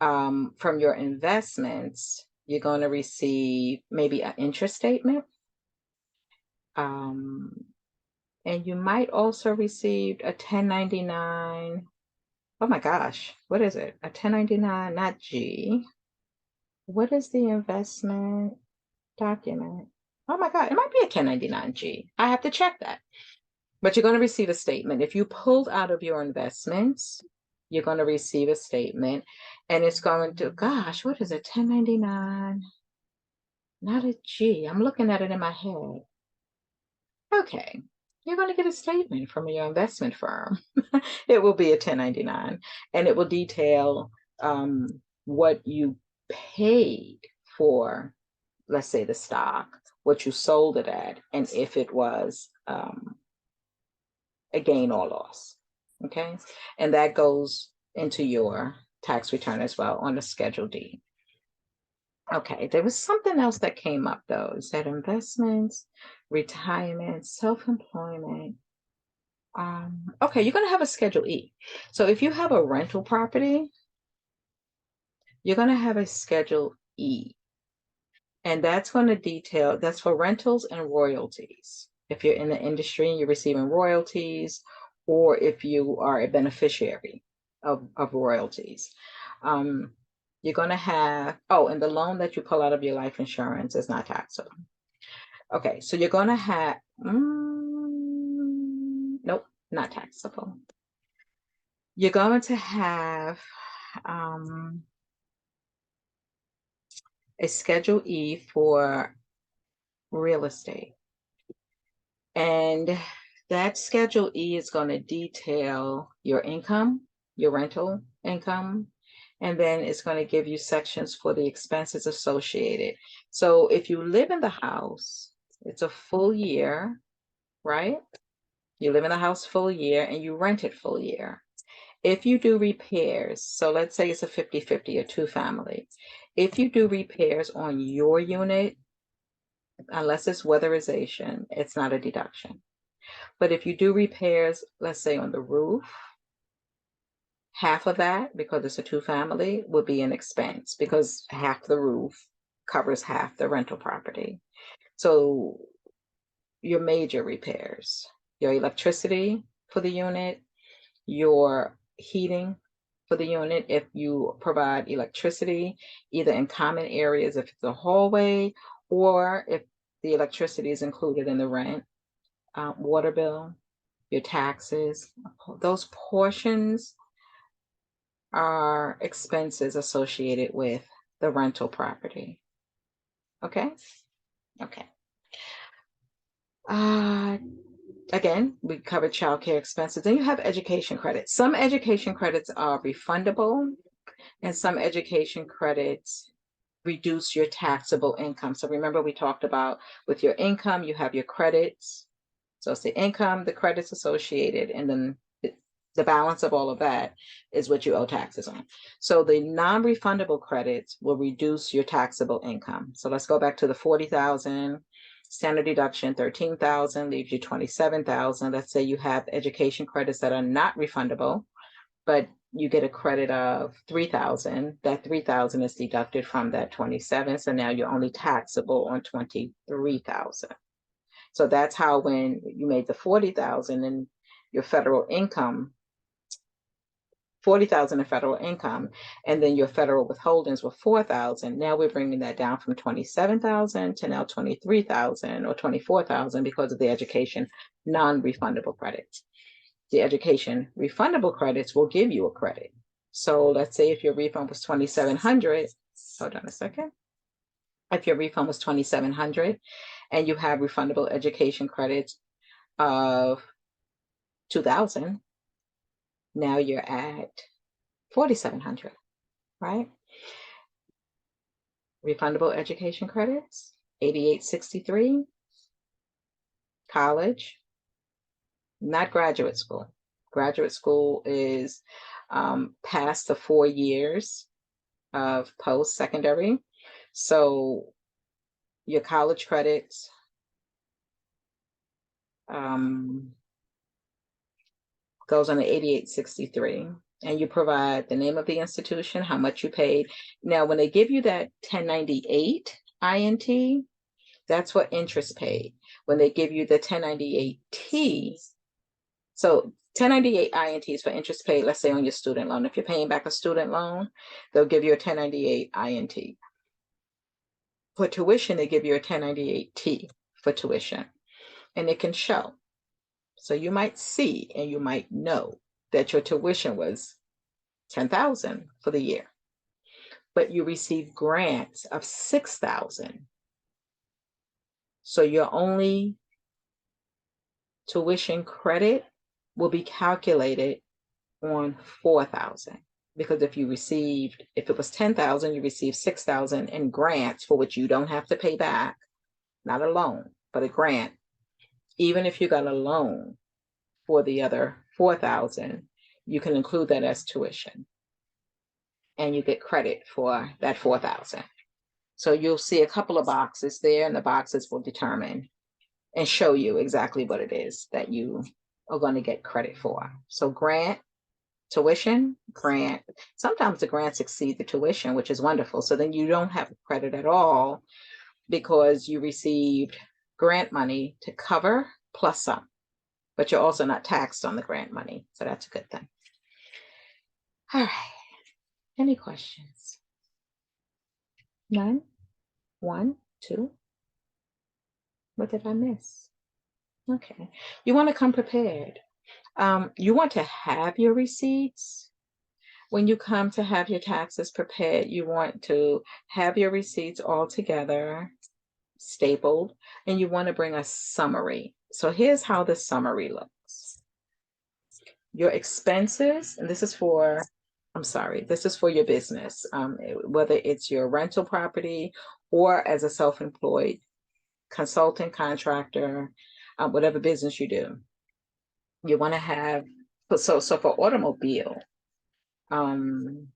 From your investments, you're going to receive maybe an interest statement. And you might also receive a 1099. Oh my gosh, what is it? A 1099, not G. What is the investment document? Oh my God, it might be a 1099-G. I have to check that. But you're going to receive a statement. If you pulled out of your investments, you're going to receive a statement, and it's going to, gosh, what is it? 1099, not a G. I'm looking at it in my head. Okay, you're going to get a statement from your investment firm. It will be a 1099, and it will detail what you paid for, let's say, the stock, what you sold it at, and if it was a gain or loss. Okay, and that goes into your tax return as well on the Schedule D. Okay, there was something else that came up though. Is that investments, retirement, self-employment? Okay, you're going to have a Schedule E. So if you have a rental property, you're going to have a Schedule E. And that's going to detail, that's for rentals and royalties. If you're in the industry and you're receiving royalties, or if you are a beneficiary of royalties. You're going to have, and the loan that you pull out of your life insurance is not taxable. Okay, so you're going to have, nope, not taxable. You're going to have a Schedule E for real estate. And that Schedule E is going to detail your income, your rental income, and then it's going to give you sections for the expenses associated. So if you live in the house, it's a full year, right? You live in the house full year and you rent it full year. If you do repairs, so let's say it's a 50-50 or two family. If you do repairs on your unit, unless it's weatherization, it's not a deduction. But if you do repairs, let's say on the roof, half of that, because it's a two family, would be an expense because half the roof covers half the rental property. So your major repairs, your electricity for the unit, your heating for the unit, if you provide electricity, either in common areas, if it's a hallway, or if the electricity is included in the rent, water bill, your taxes, those portions are expenses associated with the rental property. Okay? Okay. Again, we covered childcare expenses. Then you have education credits. Some education credits are refundable, and some education credits reduce your taxable income. So remember, we talked about with your income, you have your credits, So it's the income, the credits associated, and then the balance of all of that is what you owe taxes on. So the non-refundable credits will reduce your taxable income. So let's go back to the 40,000, standard deduction 13,000, leaves you 27,000. Let's say you have education credits that are not refundable, but you get a credit of 3,000. That 3,000 is deducted from that 27. So now you're only taxable on 23,000. So that's how when you made the 40,000 and your federal income, 40,000 in federal income, and then your federal withholdings were 4,000. Now we're bringing that down from 27,000 to now 23,000 or 24,000 because of the education non-refundable credits. The education refundable credits will give you a credit. So let's say if your refund was 2,700, hold on a second. If your refund was 2,700 and you have refundable education credits of 2,000, now you're at 4,700, right? Refundable education credits, 8863, college, not graduate school. Graduate school is past the 4 years of post-secondary. So your college credits goes on the 8863, and you provide the name of the institution, how much you paid. Now, when they give you that 1098 INT, that's what interest paid. When they give you the 1098T, so 1098 INT is for interest paid, let's say on your student loan. If you're paying back a student loan, they'll give you a 1098 INT. For tuition, they give you a 1098T for tuition, and it can show. So you might see and you might know that your tuition was 10,000 for the year, but you receive grants of 6,000. So your only tuition credit will be calculated on 4,000, because if it was 10,000, you received 6,000 in grants for which you don't have to pay back, not a loan, but a grant. Even if you got a loan for the other 4,000, you can include that as tuition, and you get credit for that 4,000. So you'll see a couple of boxes there, and the boxes will determine and show you exactly what it is that you are going to get credit for. So grant, tuition, grant. Sometimes the grants exceed the tuition, which is wonderful. So then you don't have credit at all because you received grant money to cover plus some, but you're also not taxed on the grant money. So that's a good thing. All right. Any questions? None? One, two? What did I miss? Okay. You want to come prepared. You want to have your receipts. When you come to have your taxes prepared, you want to have your receipts all together, stapled, and you want to bring a summary. So here's how the summary looks. Your expenses, and this is for your business, whether it's your rental property or as a self-employed consultant, contractor, whatever business you do. You want to have, so for automobile, you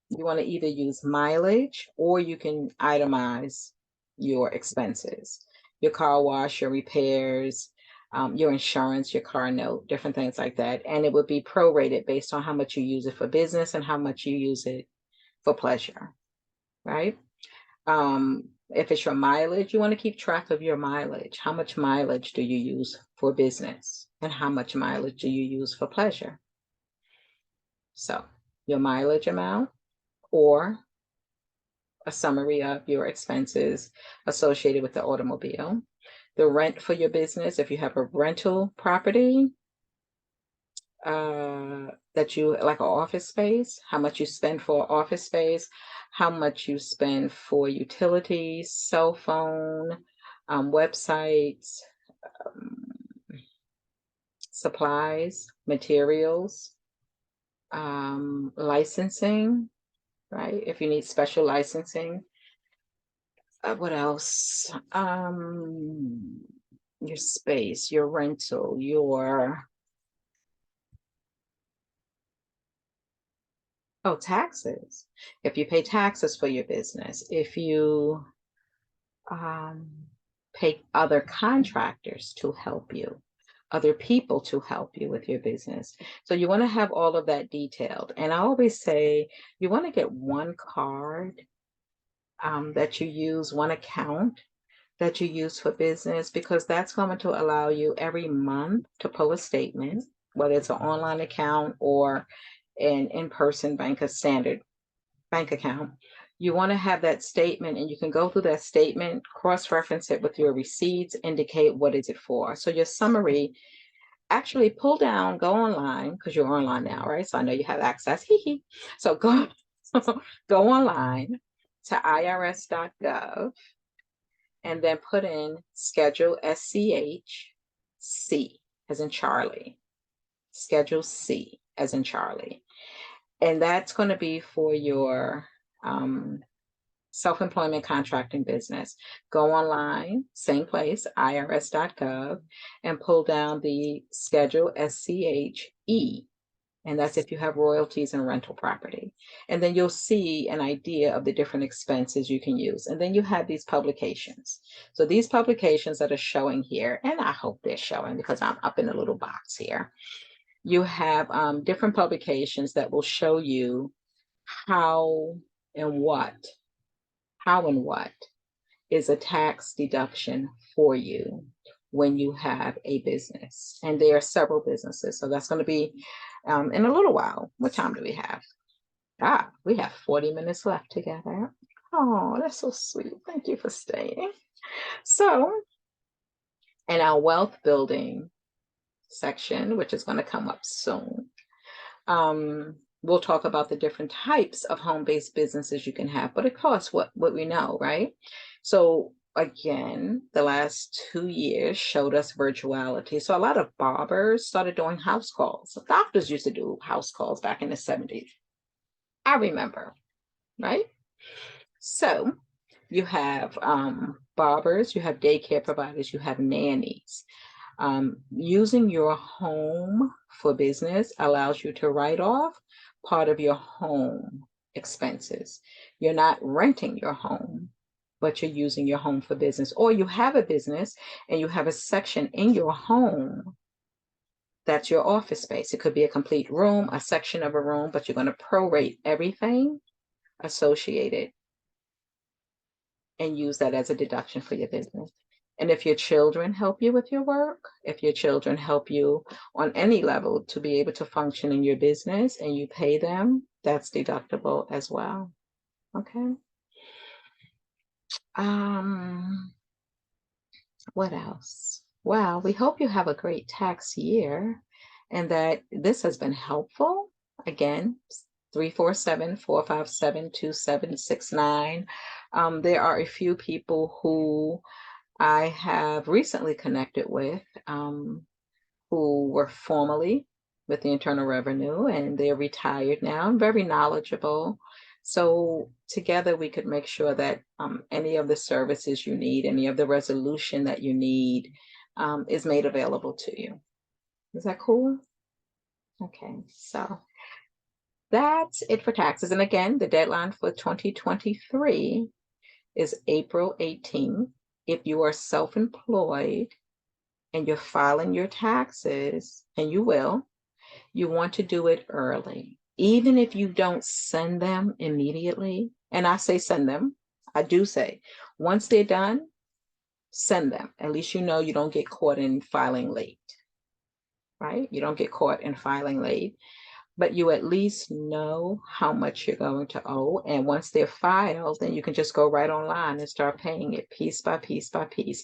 want to either use mileage or you can itemize your expenses, your car wash, your repairs, your insurance, your car note, different things like that. And it would be prorated based on how much you use it for business and how much you use it for pleasure, right? If it's your mileage, you want to keep track of your mileage. How much mileage do you use for business and how much mileage do you use for pleasure? So your mileage amount, or a summary of your expenses associated with the automobile. The rent for your business, if you have a rental property, that you like an office space, how much you spend for office space, how much you spend for utilities, cell phone, websites, supplies, materials, licensing, right? If you need special licensing. What else? your space, your rental, your taxes. If you pay taxes for your business, if you um, pay other contractors to help you, other people to help you with your business. So you want to have all of that detailed. And I always say you want to get one card that you use, one account that you use for business, because that's going to allow you every month to pull a statement, whether it's an online account or an in-person bank, a standard bank account. You want to have that statement, and you can go through that statement, cross-reference it with your receipts, indicate what is it for. So your summary, actually pull down, go online, because you're online now, right? So I know you have access. So go go online to irs.gov and then put in schedule SCH-C as in Charlie, schedule C as in Charlie. And that's going to be for your self-employment contracting business. Go online, same place, irs.gov, and pull down the schedule SCH-E. And that's if you have royalties and rental property. And then you'll see an idea of the different expenses you can use. And then you have these publications. So these publications that are showing here, and I hope they're showing because I'm up in a little box here. You have different publications that will show you how and what is a tax deduction for you when you have a business. And there are several businesses. So that's going to be in a little while. What time do we have? We have 40 minutes left together. Oh, that's so sweet. Thank you for staying. So, in our wealth building section, which is going to come up soon, we'll talk about the different types of home-based businesses you can have, but of course, what we know, right? So again, the last 2 years showed us virtuality. So a lot of barbers started doing house calls. Doctors used to do house calls back in the 70s. I remember, right? So you have barbers, you have daycare providers, you have nannies. Using your home for business allows you to write off part of your home expenses. You're not renting your home, but you're using your home for business. Or you have a business and you have a section in your home that's your office space. It could be a complete room, a section of a room, but you're going to prorate everything associated and use that as a deduction for your business. And if your children help you with your work, if your children help you on any level to be able to function in your business and you pay them, that's deductible as well. Okay. What else? Well, we hope you have a great tax year and that this has been helpful. Again, 347-457-2769. There are a few people who I have recently connected with who were formerly with the Internal Revenue, and they're retired now and very knowledgeable. So together we could make sure that any of the services you need, any of the resolution that you need is made available to you. Is that cool? Okay, so that's it for taxes. And again, the deadline for 2023 is April 18th. If you are self-employed and you're filing your taxes, and you will, you want to do it early. Even if you don't send them immediately, and I say send them, I do say, once they're done, send them. At least you know you don't get caught in filing late, right? You don't get caught in filing late, but you at least know how much you're going to owe. And once they're filed, then you can just go right online and start paying it piece by piece by piece.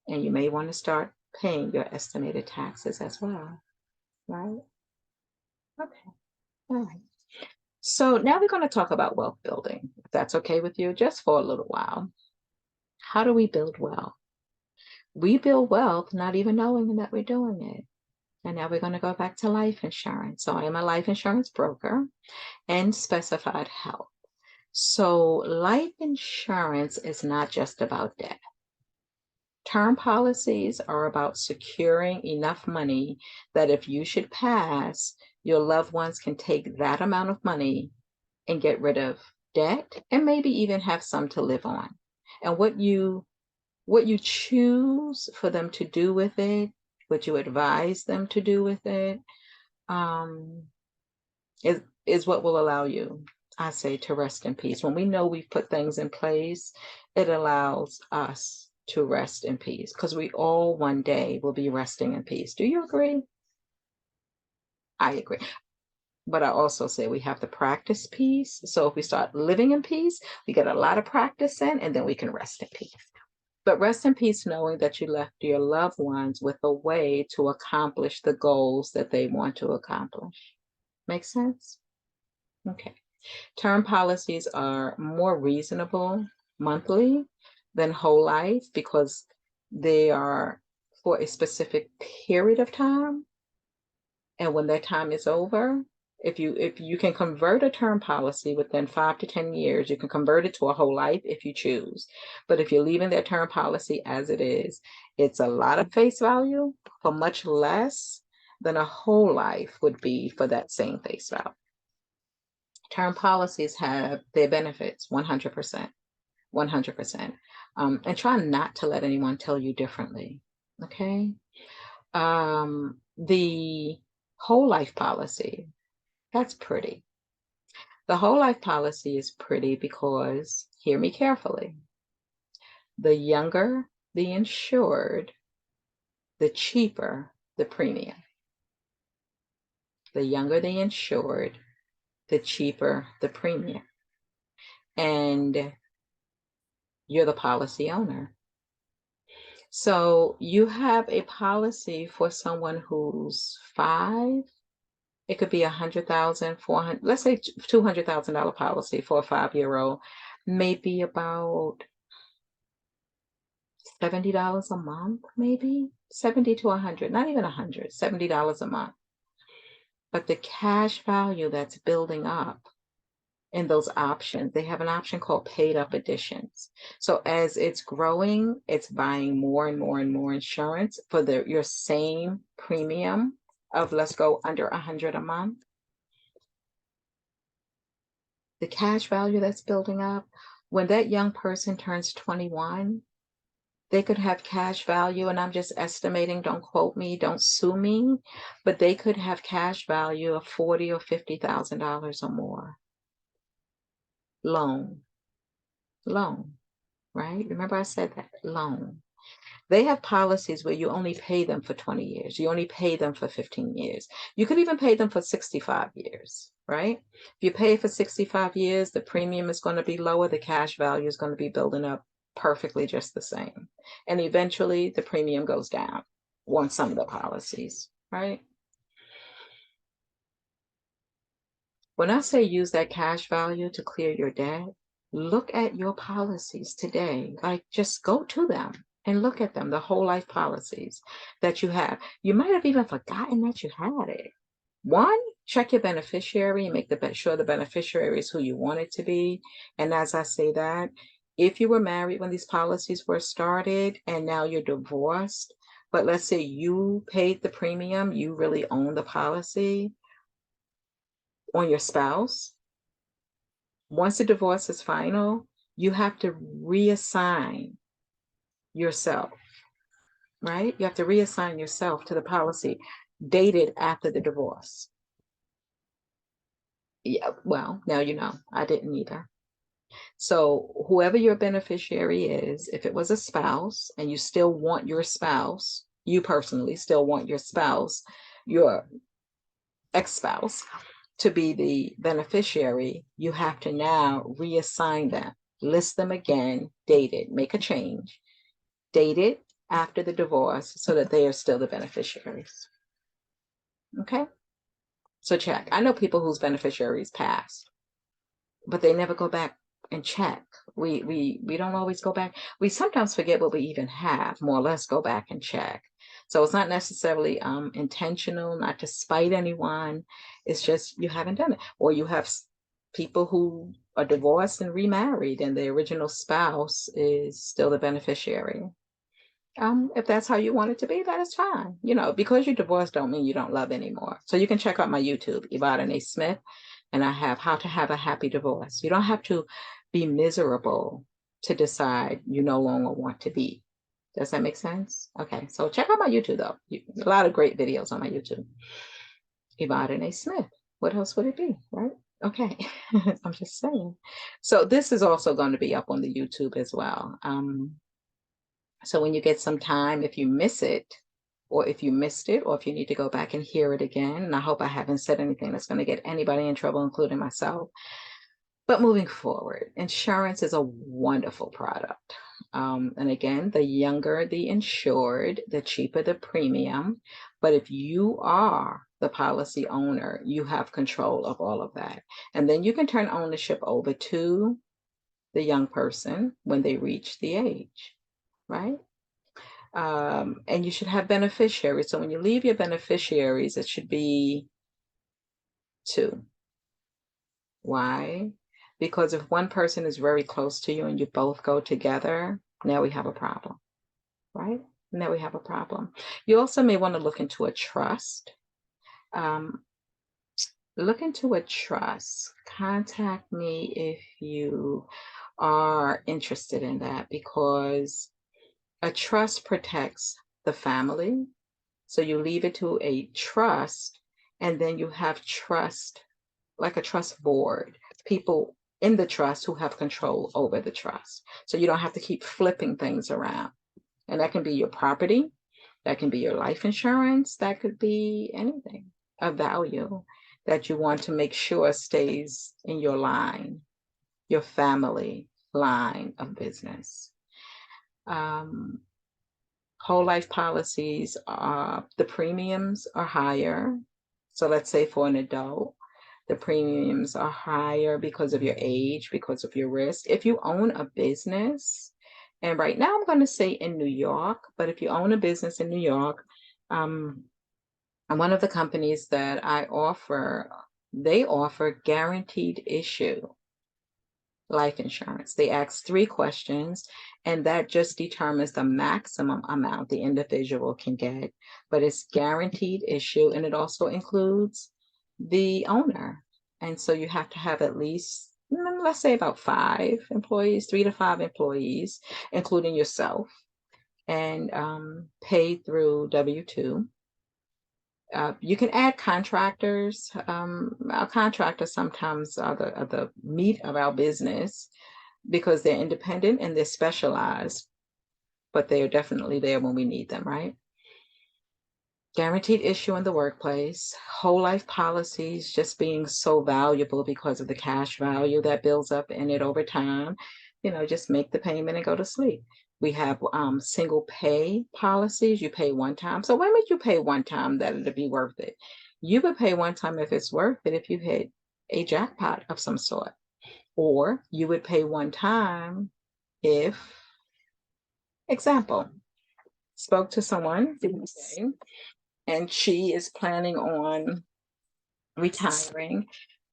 And you may want to start paying your estimated taxes as well, right? Okay, all right. So now we're going to talk about wealth building, if that's okay with you, just for a little while. How do we build wealth? We build wealth not even knowing that we're doing it. And now we're going to go back to life insurance. So I am a life insurance broker and specified health. So life insurance is not just about death. Term policies are about securing enough money that if you should pass, your loved ones can take that amount of money and get rid of debt and maybe even have some to live on. And what you choose for them to do with it, what you advise them to do with it, um, is what will allow you, I say, to rest in peace. When we know we've put things in place, it allows us to rest in peace because we all one day will be resting in peace. Do you agree? I agree. But I also say we have to practice peace. So if we start living in peace, we get a lot of practice in, and then we can rest in peace. But rest in peace knowing that you left your loved ones with a way to accomplish the goals that they want to accomplish. Make sense? Okay. Term policies are more reasonable monthly than whole life because they are for a specific period of time. And when that time is over, if you can convert a term policy within 5 to 10 years, you can convert it to a whole life if you choose. But if you're leaving that term policy as it is, it's a lot of face value for much less than a whole life would be for that same face value. Term policies have their benefits 100%, 100%. And try not to let anyone tell you differently. Okay. The whole life policy, that's pretty. The whole life policy is pretty because, hear me carefully, the younger the insured, the cheaper the premium. The younger the insured, the cheaper the premium. And you're the policy owner. So you have a policy for someone who's 5. It could be 100,000, 400, let's say $200,000 policy for a 5-year-old, maybe about $70 a month, maybe 70 to 100, not even 100, $70 a month. But the cash value that's building up in those options, they have an option called paid up additions. So as it's growing, it's buying more and more and more insurance for your same premium of, let's go, under 100 a month. The cash value that's building up, when that young person turns 21, they could have cash value, and I'm just estimating, don't quote me, don't sue me, but they could have cash value of $40,000 or $50,000 or more. Loan, right? Remember I said that, loan. They have policies where you only pay them for 20 years. You only pay them for 15 years. You could even pay them for 65 years, right? If you pay for 65 years, the premium is going to be lower. The cash value is going to be building up perfectly just the same. And eventually the premium goes down on some of the policies, right? When I say use that cash value to clear your debt, look at your policies today. Like, just go to them and look at them, the whole life policies that you have. You might have even forgotten that you had it. One, check your beneficiary and make sure the beneficiary is who you want it to be. And as I say that, if you were married when these policies were started and now you're divorced, but let's say you paid the premium, you really own the policy on your spouse. Once the divorce is final, you have to reassign yourself, right? You have to reassign yourself to the policy dated after the divorce. Yeah, well, now you know, I didn't either. So whoever your beneficiary is, if it was a spouse and you still want your spouse, you personally still want your spouse, your ex-spouse, to be the beneficiary, you have to now reassign them, list them again, date it, make a change, date it after the divorce so that they are still the beneficiaries. Okay? So check. I know people whose beneficiaries passed, but they never go back and check. We don't always go back. We sometimes forget what we even have, more or less go back and check. So it's not necessarily intentional, not to spite anyone. It's just you haven't done it. Or you have people who are divorced and remarried and the original spouse is still the beneficiary. If that's how you want it to be, that is fine. You know, because you're divorced don't mean you don't love anymore. So you can check out my YouTube, Yvonne A. Smith, and I have how to have a happy divorce. You don't have to be miserable to decide you no longer want to be. Does that make sense? Okay, so check out my YouTube though. A lot of great videos on my YouTube. Yvonne A. Smith. What else would it be, right? Okay, I'm just saying. So this is also going to be up on the YouTube as well. So when you get some time, if you miss it, or if you missed it, or if you need to go back and hear it again, and I hope I haven't said anything that's going to get anybody in trouble, including myself. But moving forward, insurance is a wonderful product. And again, the younger the insured, the cheaper the premium. But if you are the policy owner, you have control of all of that. And then you can turn ownership over to the young person when they reach the age, right? And you should have beneficiaries. So when you leave your beneficiaries, it should be two. Why? Because if one person is very close to you and you both go together, now we have a problem, right? Now we have a problem. You also may want to look into a trust. Um, look into a trust. Contact me if you are interested in that, because a trust protects the family. So you leave it to a trust, and then you have trust, like a trust board, people in the trust who have control over the trust. So you don't have to keep flipping things around. And that can be your property, that can be your life insurance, that could be anything of value that you want to make sure stays in your line, your family line of business. Whole life policies, the premiums are higher. So let's say for an adult, the premiums are higher because of your age, because of your risk. If you own a business, and right now I'm going to say in New York, but if you own a business in New York, and one of the companies that I offer, they offer guaranteed issue life insurance. They ask 3 questions, and that just determines the maximum amount the individual can get. But it's guaranteed issue, and it also includes the owner. And so you have to have at least, let's say, about 5 employees, 3 to 5 employees, including yourself, and paid through W-2. You can add contractors. Our contractors sometimes are the meat of our business, because they're independent and they're specialized, but they are definitely there when we need them, right? Guaranteed issue in the workplace, whole life policies just being so valuable because of the cash value that builds up in it over time. You know, just make the payment and go to sleep. We have single pay policies. You pay one time. So when would you pay one time that it'll be worth it? You would pay one time if it's worth it, if you hit a jackpot of some sort. Or you would pay one time if, example, spoke to someone today, and she is planning on retiring,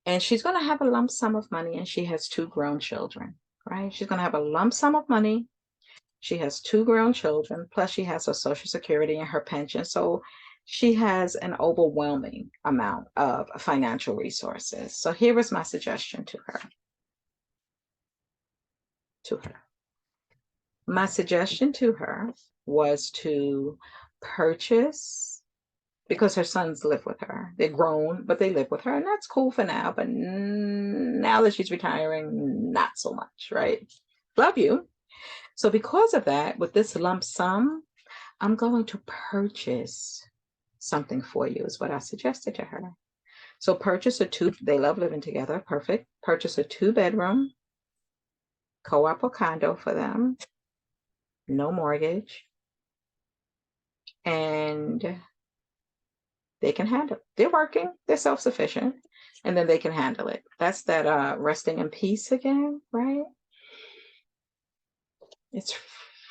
and she's going to have a lump sum of money, and she has 2 grown children, right? She's going to have a lump sum of money. She has 2 grown children, plus she has her Social Security and her pension. So she has an overwhelming amount of financial resources. So here is my suggestion to her. My suggestion to her was to purchase, because her sons live with her. They're grown, but they live with her, and that's cool for now. But now that she's retiring, not so much, right? Love you. So because of that, with this lump sum, I'm going to purchase something for you, is what I suggested to her. So purchase they love living together, perfect. Purchase a 2-bedroom, co-op or condo for them, no mortgage, and they can handle it. They're working, they're self-sufficient, and then they can handle it. That's that resting in peace again, right? It's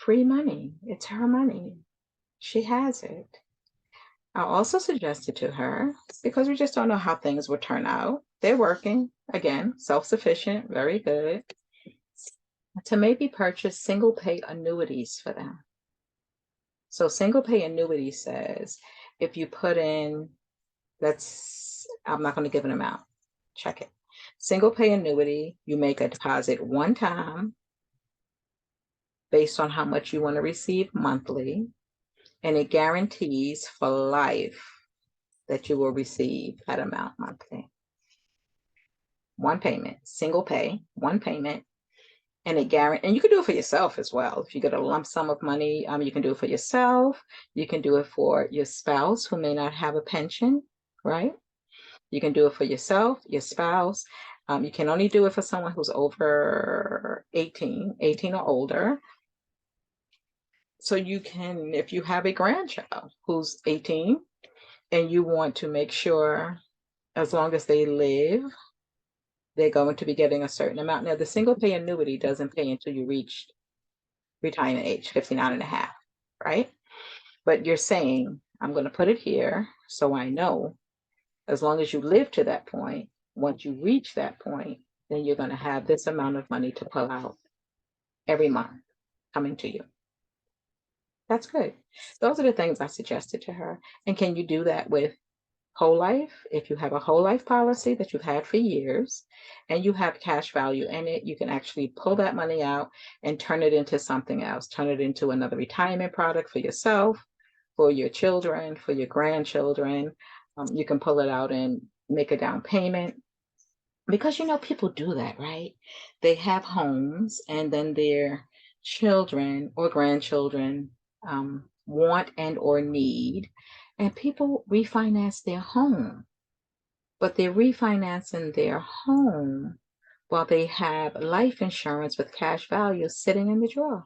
free money. It's her money. She has it. I also suggested to her, because we just don't know how things would turn out. They're working, again, self-sufficient, very good, to maybe purchase single pay annuities for them. So single pay annuity says if you put in, I'm not going to give an amount. Check it. Single pay annuity, you make a deposit one time based on how much you want to receive monthly, and it guarantees for life that you will receive that amount monthly. One payment, single pay, one payment, and it guarantees. And you can do it for yourself as well. If you get a lump sum of money, you can do it for yourself. You can do it for your spouse who may not have a pension, right? You can do it for yourself, your spouse. You can only do it for someone who's over 18 or older. So you can, if you have a grandchild who's 18 and you want to make sure as long as they live, they're going to be getting a certain amount. Now, the single pay annuity doesn't pay until you reach retirement age, 59 and a half, right? But you're saying, I'm going to put it here so I know as long as you live to that point, once you reach that point, then you're going to have this amount of money to pull out every month coming to you. That's good. Those are the things I suggested to her. And can you do that with whole life? If you have a whole life policy that you've had for years and you have cash value in it, you can actually pull that money out and turn it into something else. Turn it into another retirement product for yourself, for your children, for your grandchildren. You can pull it out and make a down payment. Because people do that, right? They have homes and then their children or grandchildren want and or need, and people refinance their home, but they're refinancing their home while they have life insurance with cash value sitting in the drawer.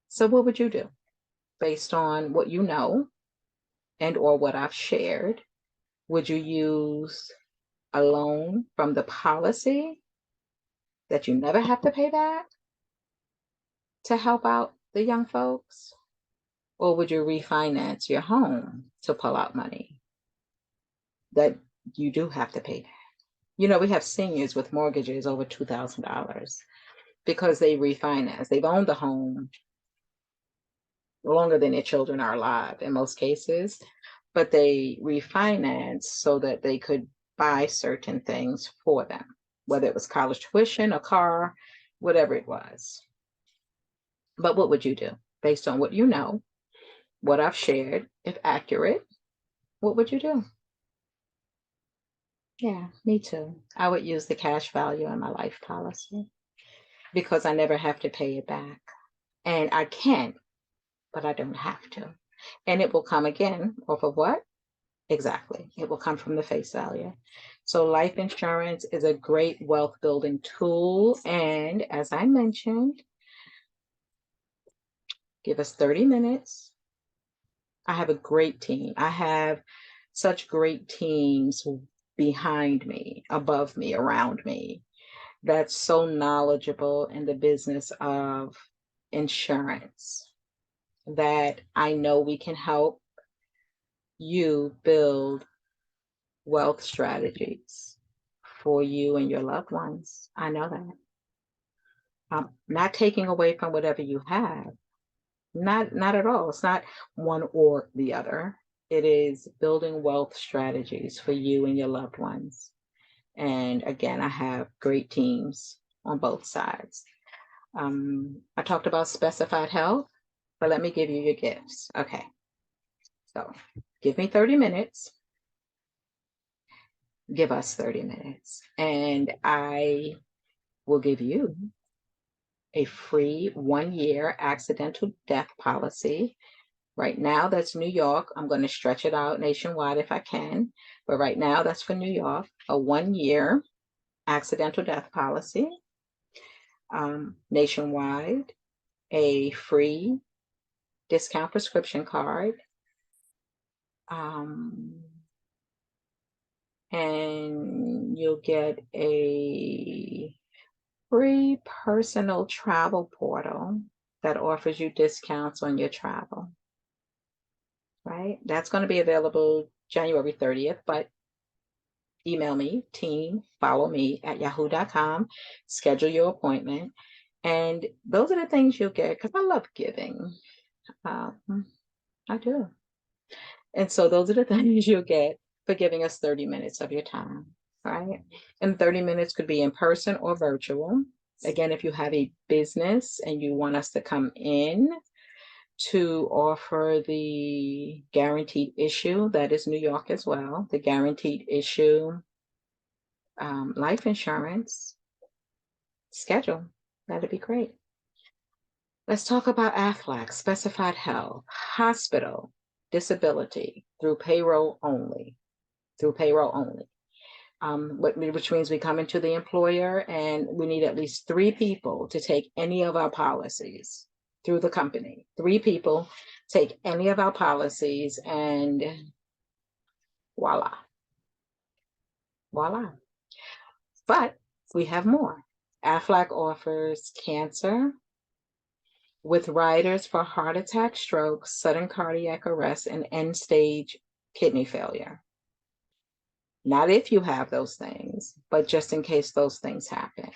So what would you do based on what you know and or what I've shared? Would you use a loan from the policy that you never have to pay back to help out the young folks? Or would you refinance your home to pull out money that you do have to pay back? We have seniors with mortgages over $2,000 because they refinance. They've owned the home longer than their children are alive in most cases, but they refinance so that they could buy certain things for them, whether it was college tuition, a car, whatever it was. But what would you do based on what you know, what I've shared, if accurate? What would you do? Yeah, me too. I would use the cash value in my life policy because I never have to pay it back. And I can, but I don't have to. And it will come again off of what? Exactly. It will come from the face value. So life insurance is a great wealth building tool. And as I mentioned, give us 30 minutes. I have a great team. I have such great teams behind me, above me, around me, that's so knowledgeable in the business of insurance that I know we can help you build wealth strategies for you and your loved ones. I know that. Not taking away from whatever you have. Not at all. It's not one or the other. It is building wealth strategies for you and your loved ones. And again, I have great teams on both sides. I talked about specified health, but let me give you your gifts. Okay. So give me 30 minutes. Give us 30 minutes. And I will give you a free 1-year accidental death policy. Right now, that's New York. I'm going to stretch it out nationwide if I can. But right now, that's for New York, a 1-year accidental death policy. Nationwide, a free discount prescription card. And you'll get a free personal travel portal that offers you discounts on your travel, right? That's going to be available January 30th, but email me, team, follow me at yahoo.com, schedule your appointment. And those are the things you'll get because I love giving. I do. And so those are the things you'll get for giving us 30 minutes of your time, right? And 30 minutes could be in person or virtual. Again, if you have a business and you want us to come in to offer the guaranteed issue, that is New York as well, the guaranteed issue life insurance schedule, that'd be great. Let's talk about AFLAC, specified health, hospital, disability through payroll only, through payroll only. Which means we come into the employer and we need at least 3 people to take any of our policies through the company. 3 people take any of our policies and voila, voila. But we have more. AFLAC offers cancer with riders for heart attack, stroke, sudden cardiac arrest, and end stage kidney failure. Not if you have those things, but just in case those things happen.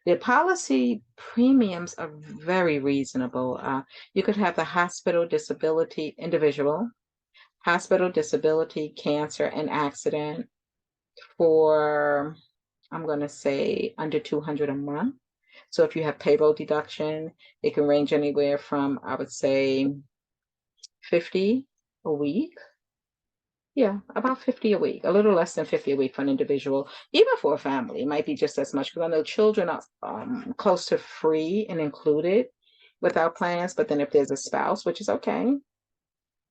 The policy premiums are very reasonable. You could have the hospital, disability, individual, hospital, disability, cancer, and accident for, I'm going to say, under 200 a month. So if you have payroll deduction, it can range anywhere from, I would say, 50 a week. Yeah, about 50 a week, a little less than 50 a week for an individual. Even for a family, it might be just as much because I know children are close to free and included with our plans. But then if there's a spouse, which is okay,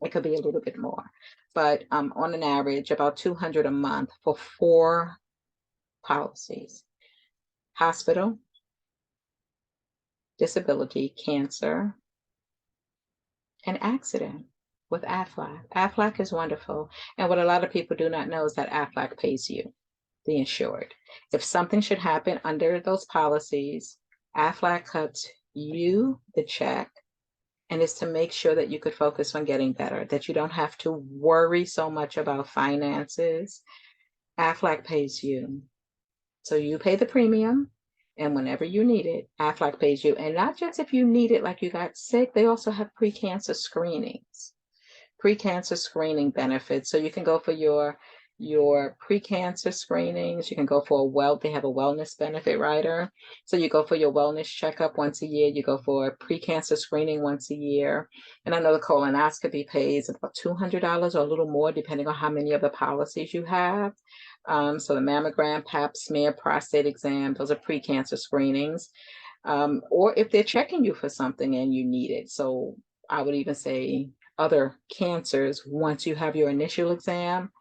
it could be a little bit more. But on an average, about 200 a month for 4 policies: hospital, disability, cancer, and accident with AFLAC. AFLAC is wonderful. And what a lot of people do not know is that AFLAC pays you, the insured. If something should happen under those policies, AFLAC cuts you the check, and it's to make sure that you could focus on getting better, that you don't have to worry so much about finances. AFLAC pays you. So you pay the premium, and whenever you need it, AFLAC pays you. And not just if you need it, like you got sick, they also have pre-cancer screenings, pre-cancer screening benefits. So you can go for your pre-cancer screenings. You can go for they have a wellness benefit rider. So you go for your wellness checkup once a year. You go for a pre-cancer screening once a year. And I know the colonoscopy pays about $200 or a little more, depending on how many of the policies you have. So the mammogram, pap smear, prostate exam, those are pre-cancer screenings. Or if they're checking you for something and you need it. So I would even say other cancers, once you have your initial exam,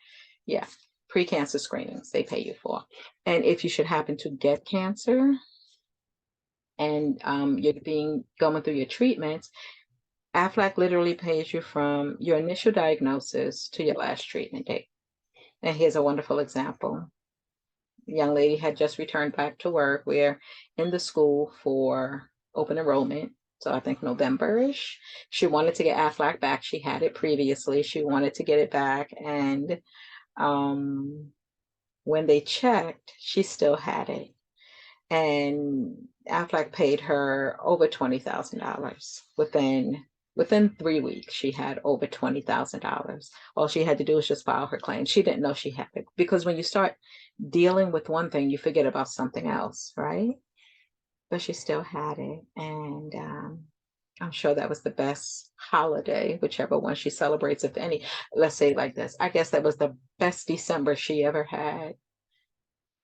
yeah, pre-cancer screenings they pay you for. And if you should happen to get cancer and you're going through your treatments, AFLAC literally pays you from your initial diagnosis to your last treatment date. And here's a wonderful example. A young lady had just returned back to work. We're in the school for open enrollment. So I think November-ish. She wanted to get AFLAC back. She had it previously. She wanted to get it back. And when they checked, she still had it. And AFLAC paid her over $20,000 within 3 weeks. She had over $20,000. All she had to do was just file her claim. She didn't know she had it, because when you start dealing with one thing, you forget about something else, right? But she still had it, and I'm sure that was the best holiday, whichever one she celebrates, if any. Let's say it like this: I guess that was the best December she ever had,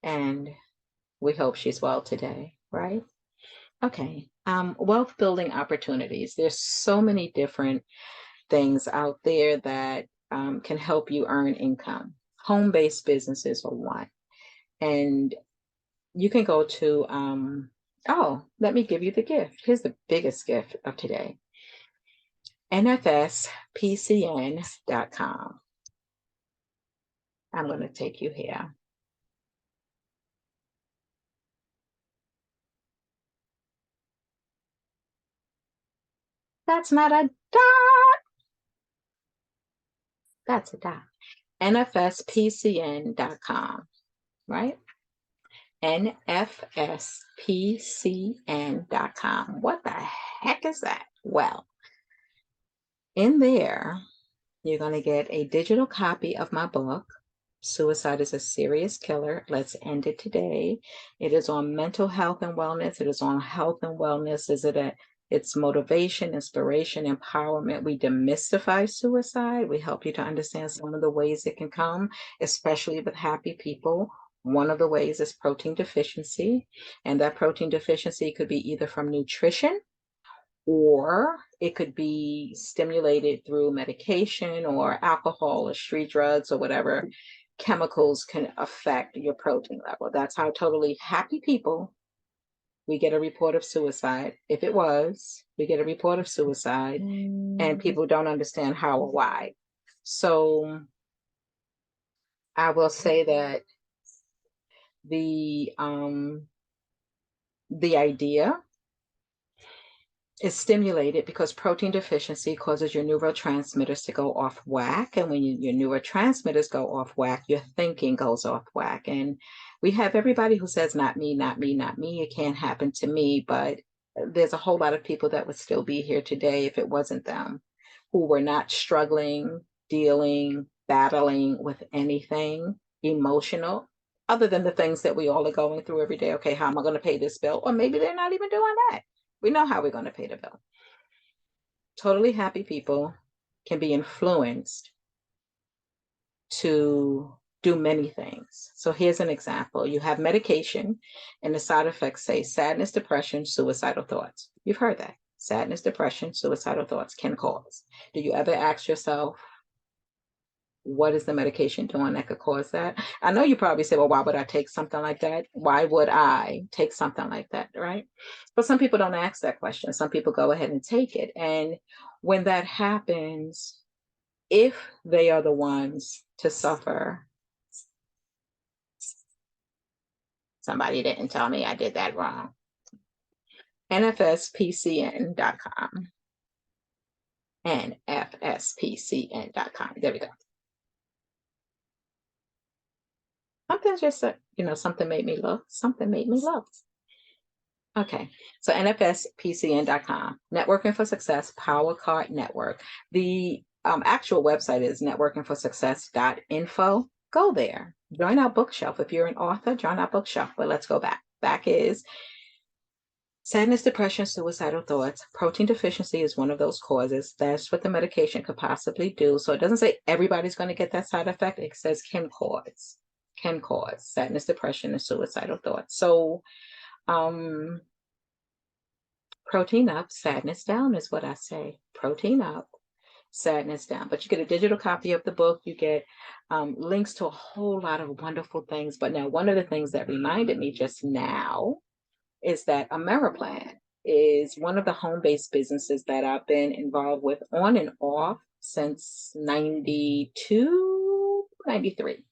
and we hope she's well today, right? Okay. Wealth building opportunities. There's so many different things out there that can help you earn income. Home-based businesses are one. And you can go to, let me give you the gift. Here's the biggest gift of today. nfspcn.com. I'm going to take you here. That's not a dot. That's a dot. nfspcn.com, right? nfspcn.com. What the heck is that? Well, In there, you're going to get a digital copy of my book, Suicide is a Serious Killer. Let's End It Today. It is on mental health and wellness. It is on health and wellness. It's motivation, inspiration, empowerment. We demystify suicide. We help you to understand some of the ways it can come, especially with happy people. One of the ways is protein deficiency, and that protein deficiency could be either from nutrition, or it could be stimulated through medication or alcohol or street drugs or whatever chemicals can affect your protein level. That's how totally happy people, we get a report of suicide. If it was, we get a report of suicide, and people don't understand how or why. So I will say that the idea is stimulated because protein deficiency causes your neurotransmitters to go off whack. And when your neurotransmitters go off whack, your thinking goes off whack. And we have everybody who says, not me, not me, not me. It can't happen to me. But there's a whole lot of people that would still be here today if it wasn't them, who were not struggling, dealing, battling with anything emotional other than the things that we all are going through every day. Okay, how am I going to pay this bill? Or maybe they're not even doing that. We know how we're going to pay the bill. Totally happy people can be influenced to do many things. So here's an example. You have medication and the side effects say sadness, depression, suicidal thoughts. You've heard that. Sadness, depression, suicidal thoughts can cause. Do you ever ask yourself, what is the medication doing that could cause that? I know you probably say, well, why would I take something like that? Why would I take something like that, right? But some people don't ask that question. Some people go ahead and take it. And when that happens, if they are the ones to suffer, somebody didn't tell me I did that wrong. NFSPCN.com. NFSPCN.com. There we go. Something just, something made me look. Something made me look. Okay, so NFSPCN.com, Networking for Success Power Card Network. The actual website is networkingforsuccess.info. Go there. Join our bookshelf. If you're an author, join our bookshelf. But let's go back. Back is sadness, depression, suicidal thoughts. Protein deficiency is one of those causes. That's what the medication could possibly do. So it doesn't say everybody's going to get that side effect. It says can cause sadness, depression, and suicidal thoughts. So protein up, sadness down is what I say. Protein up, sadness down. But you get a digital copy of the book. You get links to a whole lot of wonderful things. But now one of the things that reminded me just now is that Ameriplan is one of the home-based businesses that I've been involved with on and off since 92, 93,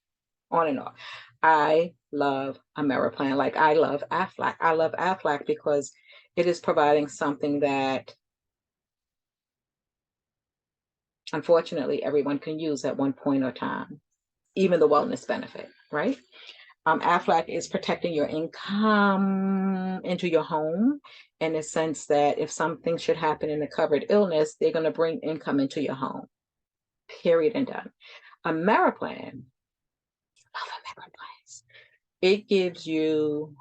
on and off. I love Ameriplan, like I love Aflac. I love Aflac because it is providing something that unfortunately everyone can use at one point or time, even the wellness benefit, right? Aflac is protecting your income into your home in the sense that if something should happen in a covered illness, they're going to bring income into your home, period and done. Ameriplan, love Ameriplan. It gives you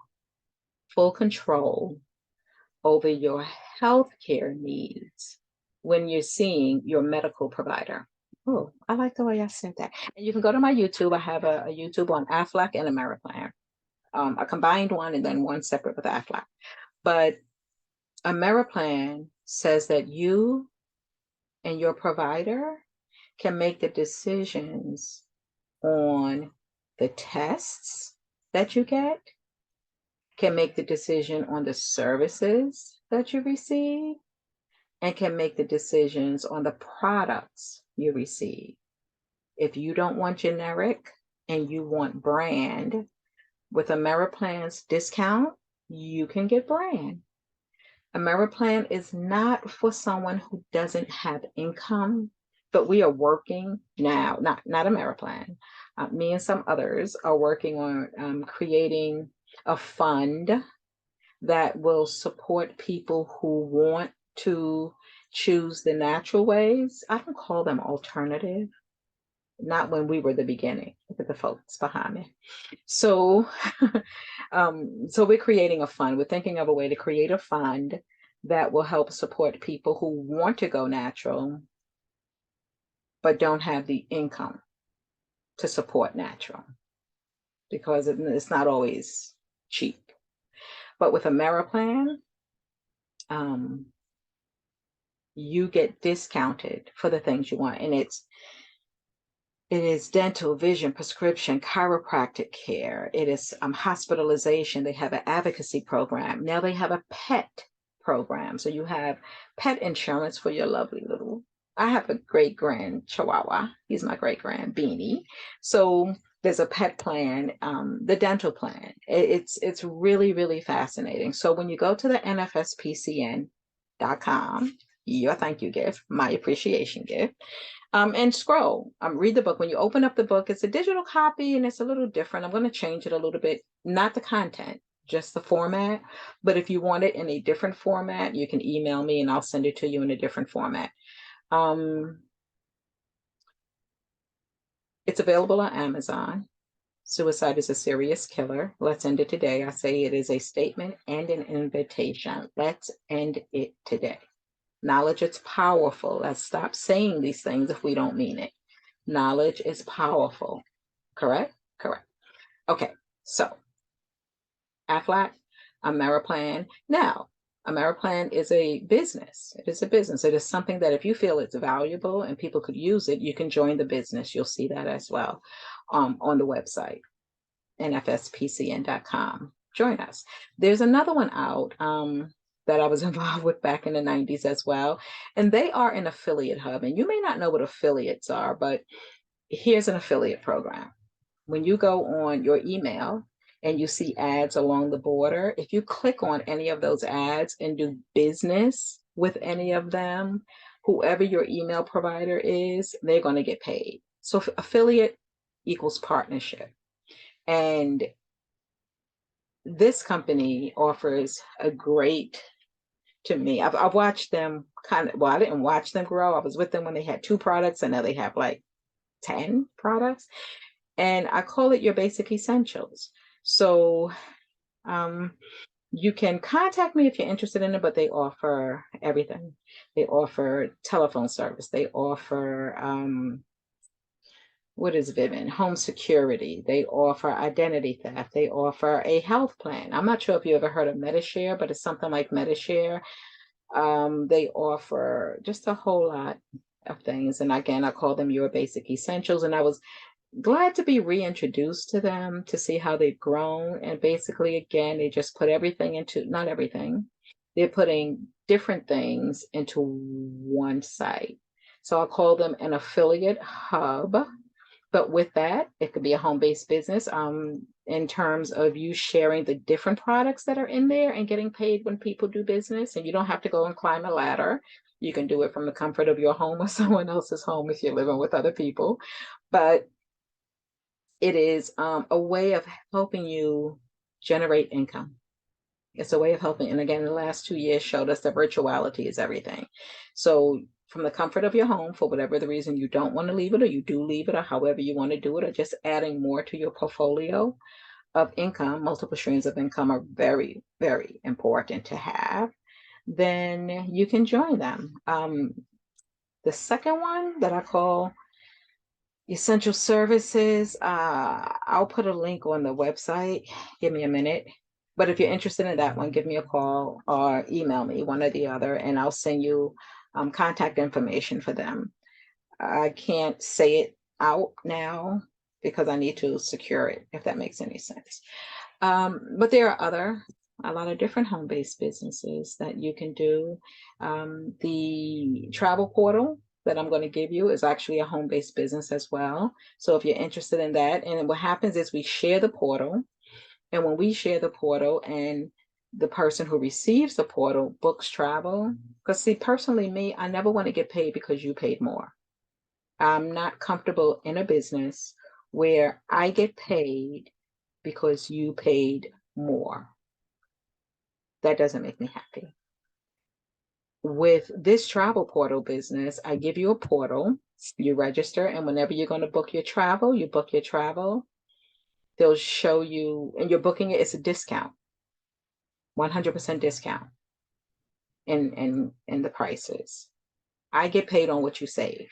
full control over your healthcare needs when you're seeing your medical provider. Oh, I like the way I said that. And you can go to my YouTube. I have a YouTube on Aflac and Ameriplan, a combined one and then one separate with Aflac. But Ameriplan says that you and your provider can make the decisions on the tests that you get, can make the decision on the services that you receive, and can make the decisions on the products you receive. If you don't want generic and you want brand, with Ameriplan's discount, you can get brand. Ameriplan is not for someone who doesn't have income, but we are working now, not Ameriplan. Me and some others are working on creating a fund that will support people who want to choose the natural ways. I don't call them alternative, not when we were the beginning. Look at the folks behind me. So, so we're creating a fund. We're thinking of a way to create a fund that will help support people who want to go natural, but don't have the income to support natural because it's not always cheap. But with AmeriPlan, um, you get discounted for the things you want, and it is dental, vision, prescription, chiropractic care. It is hospitalization. They have an advocacy program. Now they have a pet program. So you have pet insurance for your lovely little. I have a great grand Chihuahua. He's my great grand Beanie. So there's a pet plan, the dental plan. It's really, really fascinating. So when you go to the nfspcn.com, your thank you gift, my appreciation gift, and scroll, read the book. When you open up the book, it's a digital copy and it's a little different. I'm going to change it a little bit, not the content, just the format. But if you want it in a different format, you can email me and I'll send it to you in a different format. It's available on Amazon. Suicide is a serious killer. Let's end it today. I say it is a statement and an invitation. Let's end it today. Knowledge is powerful. Let's stop saying these things if we don't mean it. Knowledge is powerful. Correct? Correct. Okay, so AFLAC, AmeriPlan. Now, AmeriPlan is a business. It is a business. It is something that if you feel it's valuable and people could use it, you can join the business. You'll see that as well on the website, nfspcn.com. Join us. There's another one out that I was involved with back in the 90s as well. And they are an affiliate hub. And you may not know what affiliates are, but here's an affiliate program. When you go on your email and you see ads along the border, if you click on any of those ads and do business with any of them, whoever your email provider is, they're going to get paid. So affiliate equals partnership. And this company offers a great, to me, I've watched them I didn't watch them grow. I was with them when they had 2 products and now they have like 10 products. And I call it your basic essentials. So you can contact me if you're interested in it, but they offer everything. They offer telephone service. They offer, what is Vivint? Home security. They offer identity theft. They offer a health plan. I'm not sure if you ever heard of MediShare, but it's something like MediShare. They offer just a whole lot of things. And again, I call them your basic essentials. And I was glad to be reintroduced to them to see how they've grown. And basically, again, they just put everything into, not everything, they're putting different things into one site. So I'll call them an affiliate hub. But with that, it could be a home-based business in terms of you sharing the different products that are in there and getting paid when people do business. And you don't have to go and climb a ladder. You can do it from the comfort of your home or someone else's home if you're living with other people. But it is a way of helping you generate income. It's a way of helping. And again, the last 2 years showed us that virtuality is everything. So from the comfort of your home, for whatever the reason you don't want to leave it, or you do leave it, or however you want to do it, or just adding more to your portfolio of income, multiple streams of income are very, very important to have, then you can join them. The second one that I call essential services, I'll put a link on the website. Give me a minute. But if you're interested in that one, give me a call or email me, one or the other, and I'll send you contact information for them. I can't say it out now because I need to secure it, if that makes any sense. But there are a lot of different home-based businesses that you can do. The travel portal that I'm going to give you is actually a home-based business as well. So if you're interested in that, and what happens is we share the portal. And when we share the portal and the person who receives the portal books travel, because see, personally, me, I never want to get paid because you paid more. I'm not comfortable in a business where I get paid because you paid more. That doesn't make me happy. With this travel portal business, I give you a portal, you register, and whenever you're going to book your travel, you book your travel. They'll show you, and you're booking it, it's a discount, 100% discount in the prices. I get paid on what you saved.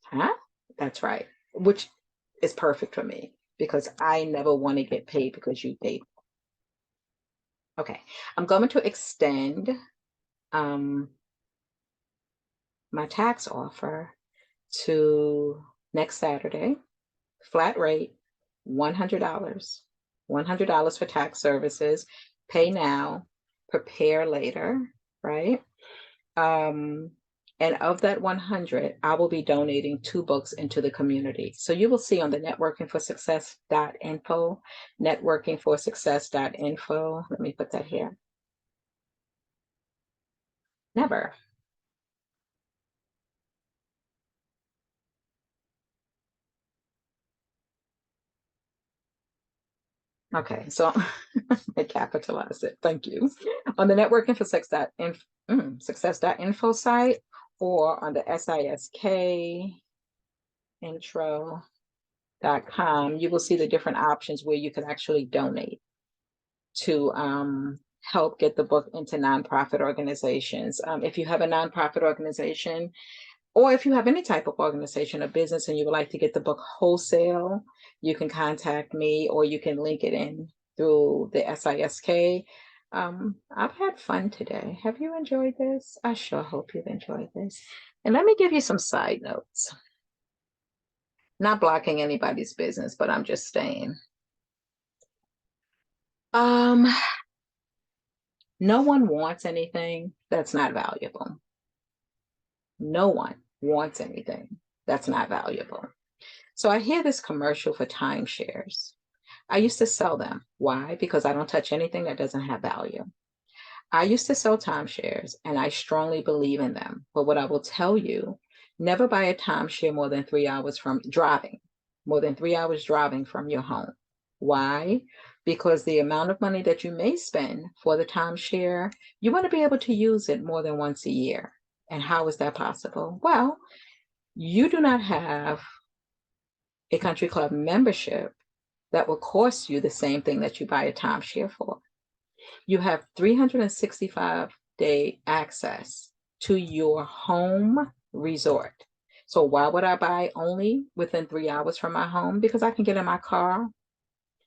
Huh? That's right. Which is perfect for me because I never want to get paid because you paid. Okay. I'm going to extend um, my tax offer to next Saturday, flat rate, $100. $100 for tax services. Pay now, prepare later, right? Um, and of that 100, I will be donating 2 books into the community. So you will see on the networkingforsuccess.info, networkingforsuccess.info. Let me put that here. Never. Okay, so I capitalized it. Thank you. On the success.info site or on the SISK intro.com, you will see the different options where you can actually donate to help get the book into nonprofit organizations. If you have a nonprofit organization, or if you have any type of organization or business and you would like to get the book wholesale, you can contact me or you can link it in through the SISK. I've had fun today. Have you enjoyed this? I sure hope you've enjoyed this. And let me give you some side notes. Not blocking anybody's business, but I'm just saying. No one wants anything that's not valuable. No one wants anything that's not valuable. So I hear this commercial for timeshares. I used to sell them. Why? Because I don't touch anything that doesn't have value. I used to sell timeshares and I strongly believe in them. But what I will tell you, never buy a timeshare more than 3 hours from driving, more than 3 hours driving from your home. Why? Because the amount of money that you may spend for the timeshare, you want to be able to use it more than once a year. And how is that possible? Well, you do not have a country club membership that will cost you the same thing that you buy a timeshare for. You have 365-day access to your home resort. So why would I buy only within 3 hours from my home? Because I can get in my car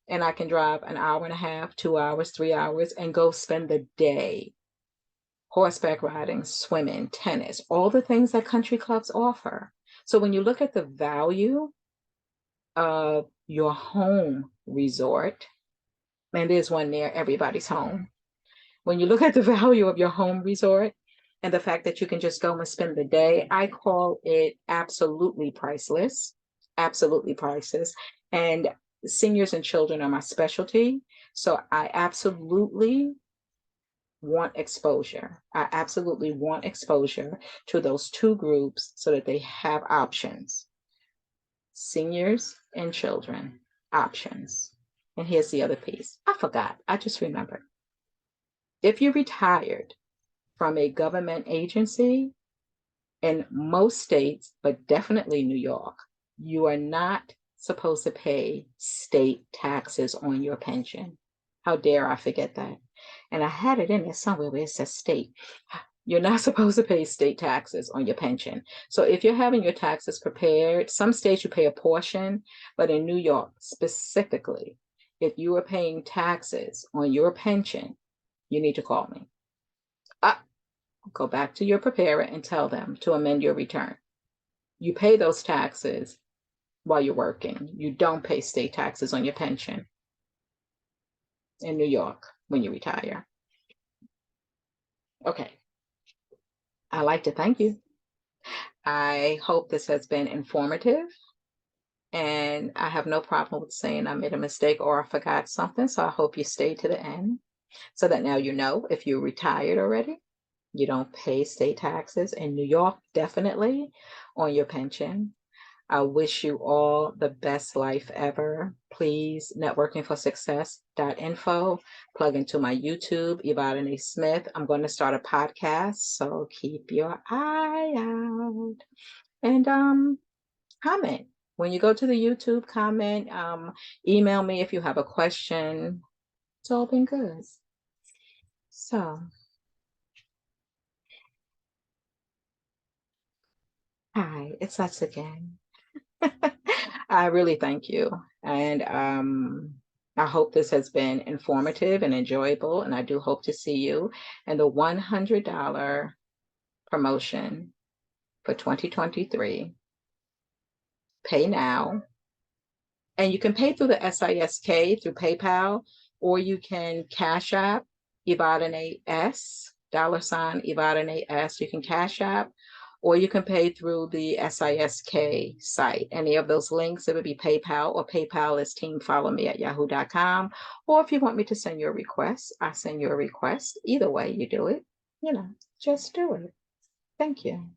and I can drive an hour and a half, 2 hours, 3 hours, and go spend the day horseback riding, swimming, tennis, all the things that country clubs offer. So when you look at the value of your home resort, and there's one near everybody's home. When you look at the value of your home resort and the fact that you can just go and spend the day, I call it absolutely priceless, absolutely priceless. And seniors and children are my specialty. So I absolutely want exposure. I absolutely want exposure to those 2 groups so that they have options. Seniors and children, options. And here's the other piece. I forgot. I just remembered. If you retired from a government agency in most states, but definitely New York, you are not supposed to pay state taxes on your pension. How dare I forget that? And I had it in there somewhere where it says state. You're not supposed to pay state taxes on your pension. So if you're having your taxes prepared, some states you pay a portion, but in New York specifically, if you are paying taxes on your pension, you need to call me. Go back to your preparer and tell them to amend your return. You pay those taxes while you're working. You don't pay state taxes on your pension in New York when you retire. Okay. I'd like to thank you. I hope this has been informative, and I have no problem with saying I made a mistake or I forgot something. So I hope you stay to the end so that now you know if you're retired already, you don't pay state taxes in New York, definitely on your pension. I wish you all the best life ever. Please, networkingforsuccess.info. Plug into my YouTube, Yvonne Smith. I'm going to start a podcast, so keep your eye out. And comment. When you go to the YouTube, comment, email me if you have a question. It's all been good. So, hi, it's us again. I really thank you. And I hope this has been informative and enjoyable. And I do hope to see you in the $100 promotion for 2023. Pay now. And you can pay through the SISK through PayPal, or you can Cash App Ibarene S, $ Ibarene S. You can Cash App, or you can pay through the SISK site. Any of those links, it would be PayPal, or PayPal is teamfollowme@yahoo.com. Or if you want me to send you a request, I send you a request. Either way you do it, just do it. Thank you.